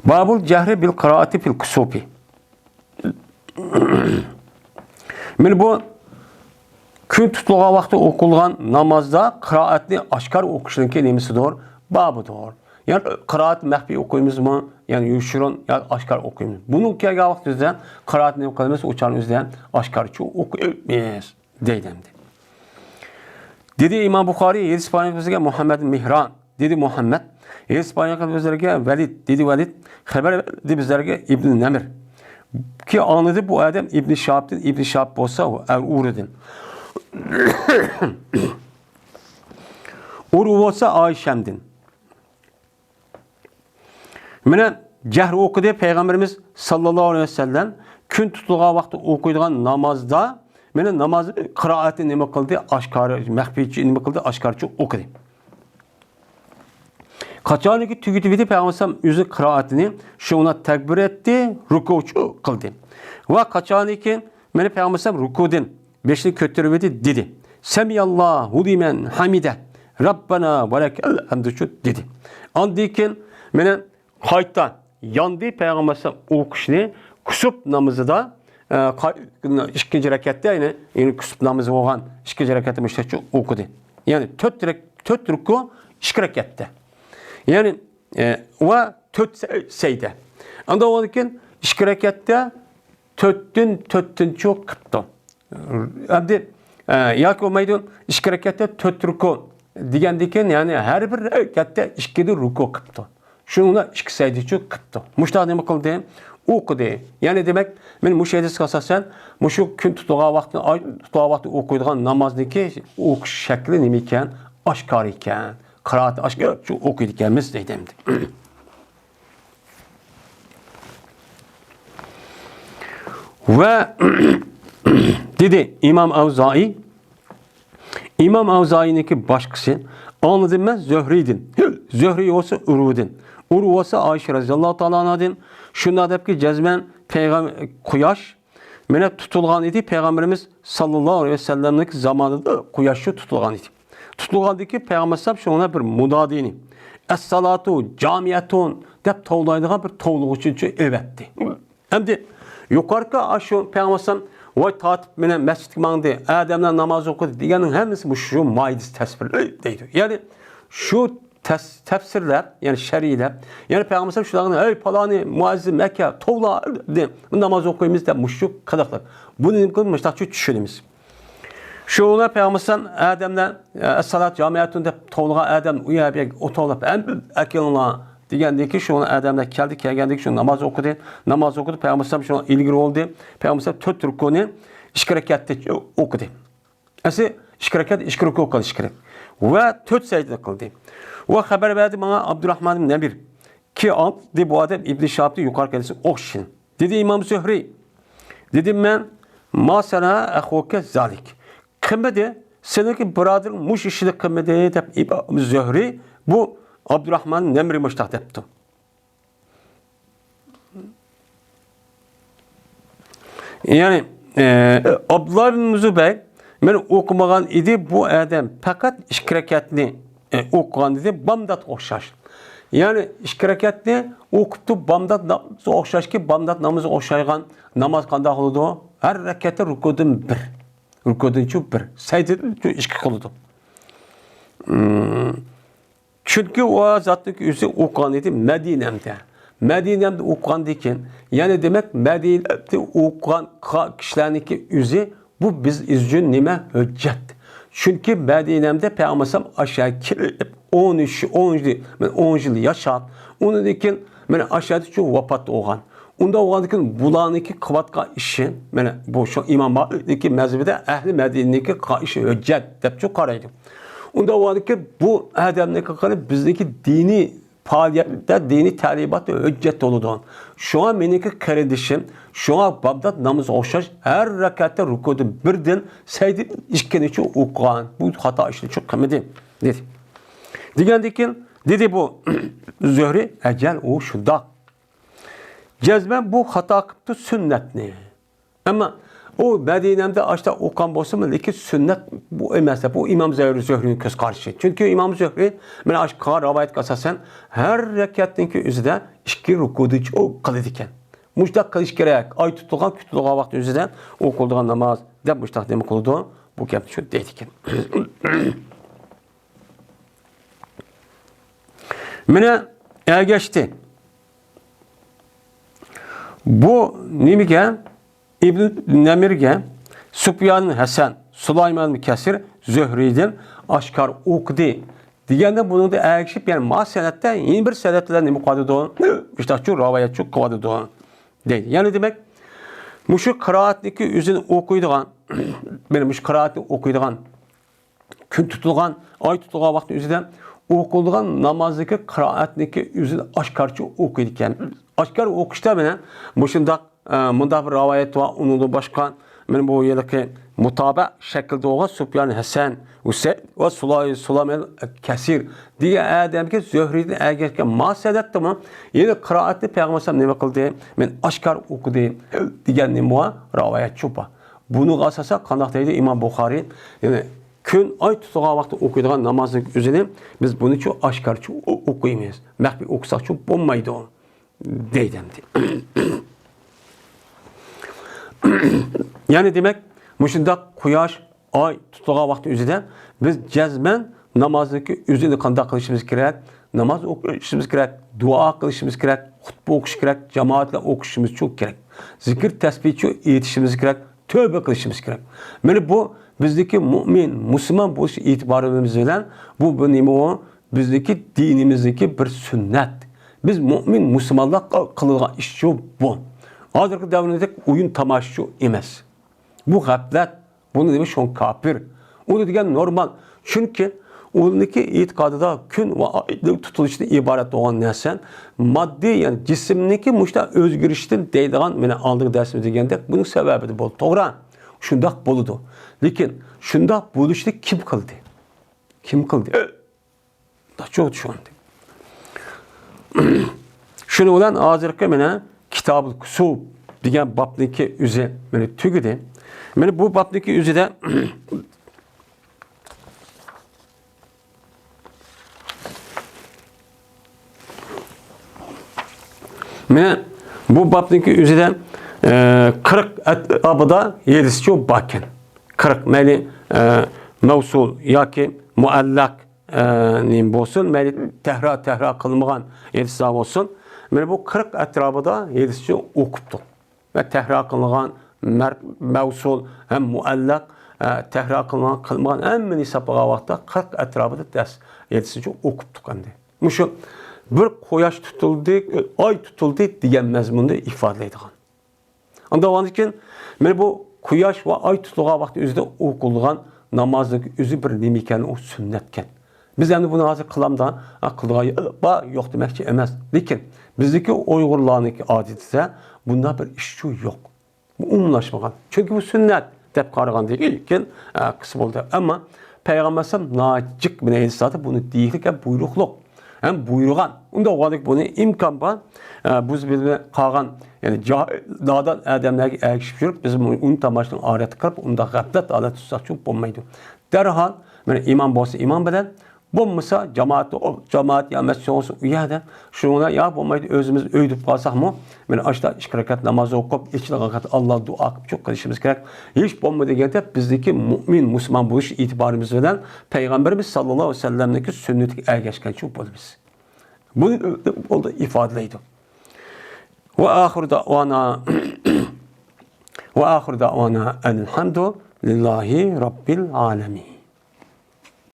Babul cehri bil qiraati fil kusufi. Men bu kun tutulgan vaqti o'qilgan namozda qiroatni oshkor o'qishning nimasidir? Babudir. Yani qiraat maxfiy o'qiymizmi? Yani yushrun ya oshkor o'qiymiz. Bunun kelgan vaqtimizda qiroat nima qilamiz? O'chanimizdan oshkorcha o'qiymiz deydi. Dedi İmam Buxoriy hadis payg'ambarimizga Muhammad Mihran, dedi Muhammad, hadis payg'ambarimizga Valid, dedi Valid, xabar dedi bizlarga İbn Namir. Ki anladı bu adam İbn Şahab'dan, İbn Şahab olsa o Urud'un. Urud olsa Ayşem'din. Mene cehr okudu Peygamberimiz sallallahu aleyhi ve sellem kun tutulgan vaqti o'qiydigan namozda Meni namoz qiroatni nima qildi? Oshkora, maxfiychi nima qildi? Oshkorcha o'qidi. Qachoniki tugitib edi Payg'ambar o'zi qiroatini shuna takbir etdi, ruku'chu qildi. Va qachoniki meni Payg'ambar rukudan beshni ko'tarib edi dedi. Semiyallahu limen hamide. Rabbana ve lekel hamdu dedi. Andikin meni qayta yandi Payg'ambar o'qishni kusub namozida ikkinchi rakatda ya'ni kusub namozi bo'lgan ikkinchi rakatda mushtaqcha o'qidi. Ya'ni 4 ruku 2 rakatda. Yani ve 4 seyde. Anda o zaman 2 rekatta 4'tün çok kıptı. Abdi yak olmaydı 2 rekatta 4 ruku diken yani her bir rekatta 2 ruku kıptı. Şununla 2 seyde çok kıptı. Muşta ne kıldı? Okudu. Yani demek ben bu şeyde sıkasasen şu gün tutuğa vakti ay tutuğa vakti okuyduğun namazdaki okuş şekli nemiken aşkar iken Kıraat aşkı şu okuyduğumuz deydimdi. Ve dedi İmam Avzai, İmam Avzai'ninki başkası anladım ben Zöhri'din. Zöhri olsa Urudin. Uru olsa Ayşe radıyallahu ta'ala anadın. Şunda deyip ki cezmen peygamber kuyaş mene tutulgan idi. Peygamberimiz sallallahu aleyhi ve sellem'deki zamanında kuyaşı tutulgan idi. Tutulgandaki Peygamber şuna bir mudadini. Es-salatu camiyetun dep tavlaydığı bir tavluğu için evetti. Hem de yukarıda şu Peygamber vay tatip mene mescid mağdı Adem'den namaz okudu diyenin hemisi bu şu maidis tesbirleri deydi. Yani şu tefsirler yani şeriler yani Peygamber şularını ey palani muazzim Mekke tavla namaz okuyumuz da muşuk kadaklar. Bunu müştakçı düşünümüz. Şuna Peygamber Adem'den es-salat camiyetinde tavlağa Adem uyuyabilir o tavla en akılına degandeki şuna Adem'den geldik şu namaz okudu Peygamber şuna ilgili oldu Peygamber 4 rukunu 2 rekatta okudu. Esi 2 rekat 2 ruku okudu 2 ve 4 secde kıldı. Ve haber verdi bana Abdurrahman bin Nebir ki de bu adam İbn Şahab'da yukarı kendisi okşin. Dedi İmam Zühri dedim ben ma sana ahuke zalik. Kımmede seninki birader muş işini kımmede deyip İmam Zühri bu Abdurrahman Nemri müştak deyipti. Yani Abdullah bin Müzübey ben okumagan idi bu adam fakat 2 rekatni okugan idi bamdat okşaş. Yani 2 rekatni okuptu bamdat namazı okşaş ki bamdat namazı okşaygan namaz kanda kılıdı her rekatta rukudun bir. Rukudun çok bir. Secde 2 kılıdı. Çünkü o zatlık yüzü okugan idi Medine'mde. Medine'mde okugan diken yani demek Medine'mde okugan kişilerinki yüzü bu biz izcün nime hüccet. Çünkü Medine'mde Peygamber aşağı 10 yıl yaşat. Onun diken ben aşağıda çok vapat olgan. Onda oğlandıkın bulanıki kıvatka işi, yani bu şu İmam Malik'deki mezhebide ehli Medine'deki işi hüccet deyip çok karaydı. Onda oğlandıkın bu adamdaki kadar bizdeki dini faaliyette, dini talibatı hüccet doludu. Şu an benimki kardeşim, şu an Bağdat namazı okşaş, her rekatta rukudu birden seydi işkenici okuyan. Bu hata işini çok kımedi dedi. Digendikin dedi bu Zühri, ecel o şunda. Cezmen bu hata kıptı sünnetni. Ama o Medine'mde açta okan bolsa ki sünnet bu emese bu İmam Zühri'nin göz karşı. Çünkü İmam Zühri men aşka rivayet kasasen her rekattaki üzerinde 2 rukudu o kıldı iken. Muştak kılış gerek. Ay tutulgan vakti üzerinde okulduğun namaz de muştak demek kıldı. Bu kep şu deydi iken. Mene geçti. Bu nimige İbn Nemirge, Süfyan Hasan, Süleyman Kesir, Zühri'den aşkar okudu. Digende bunu da ekşip yani ma senette yeni bir senetler ne mukaddedon işte şu rivayet çok kavaddedon değil. Yani demek muşu kıraattaki üzün okuyduğun benim muş kıraatı okuyduğun gün tutulgan ay tutulgan vakti üzünden okulduğun namazdaki kıraattaki üzün aşkarçı okuyurken aşkar okuşta bana muşunda munda bir rivayet var, onun da başka men bu yerdeki mutaba şekilde oğa Süfyan Hasan ve Sulaym Kesir diye adamki Zöhriyni agerke masadatda mı? Yine kıraatni Peygamber nima qildi? Men aşkar okudu deganni muha rivayet çopa. Bunu asasa qandaq deydi İmam Buxoriy, yani kun ay tutulgan vaqtda o'qiydigan namozning o'zini biz buni chu oshkorcha o'qiymiz. Maxfiy o'qisak chu bo'lmaydi u deydi. Yani demek mushunda quyosh, ay tutulgan vaqt o'zida biz jazman namozdagi o'zini qanday qilishimiz kerak? Namoz o'qishimiz kerak, duo qilishimiz kerak, xutba o'qish kerak, jamoat bilan o'qishimiz çok kerak. Zikr tasbih etishimiz kerak, tövbe qilishimiz kerak. Mana bu bizdeki mümin, Müslüman bo'lish e'tiborimiz bilan bu nima o? Bizdeki dinimizdeki bir sünnet. Biz mümin, Müslümanlar qiladigan ish shu bu. Hozirgi davrda o'yin tomosha emas. Bu g'aflat, bunu demek şon kafir. Onu degan normal. Çünkü onunki e'tiqodida kun va oylik tutilishdan iborat bo'lgan narsa moddiy, yani jismniki mushta o'zgarishdan deydigan, meni oldingi darsimizda degandek, buning sababi bo'ldi. To'g'ri. Shundoq bo'ldi. Lekin shundoq bo'lishni kim qildi? Kim qildi? Çok tushundi. Shuning bilan hozirgi meni Kitabul Kusub degan babniki o'zi meni tugidi. Meni bu babniki o'zida meni bu babniki o'zida 40 atrofida 7 bakken. 40 meni mavsul yoki muallaq nim bo'lsin, meni tahra qilmagan 7 bo'lsin. Meni bu 40 atrofida 7 o'qibdi. Ve tahra qilgan mavsul ham muallaq tahra qilmagan hammani hisoblagan vaqtda 40 atrofida dars 7 o'qibdi qanday. Mushu bir quyosh tutildi, oy tutildi degan mazmunda ifodalaydigan. Unda onun için men bu quyosh va oy tutilgan vaqt o'zida o'qilgan namozning o'zi bir nima ekan, o sunnatkan. Biz endi buni hozir qilamda, qilgan yo'q demoqchi emas. Lekin bizdeki Uyg'urlarniki odatida bunda bir ish shu yo'q. Bu umumlashmagan. Çünkü bu sünnet deb qaraganda ilkin qism bo'ldi. Ammo Payg'ambar najik bilan aytsa bunu deylik buyruqliq. Hem buyurgan. Unda o'g'alik buni imkon bor. Biz bilan qolgan, yani dağdan adamlarga ergishib yurib, biz uni tomoshadan orat qilib, unda g'aflat odat tutsak çok bo'lmaydi. Derhal, mana imom bo'lsa imom bilan, bo'lmasa jamoat ya masjid olsun uyada şuna ya bo'lmaydi o'zimiz uyda qolsakmi, mana ashta 2 rakat namoz o'qib, 2 rakat Alloh duo qilib çok qilishimiz kerak. Hech bo'lmaydi deganda bizdeki mu'min, Müslüman bo'lish e'tiborimiz bilan Payg'ambarimiz sallallohu alayhi vasallamning sunnatiga ergashgan çok bo'lamiz. Bunu oldu ifadelaydı. Ve ahir da'wana elhamdülillahi rabbil alemin.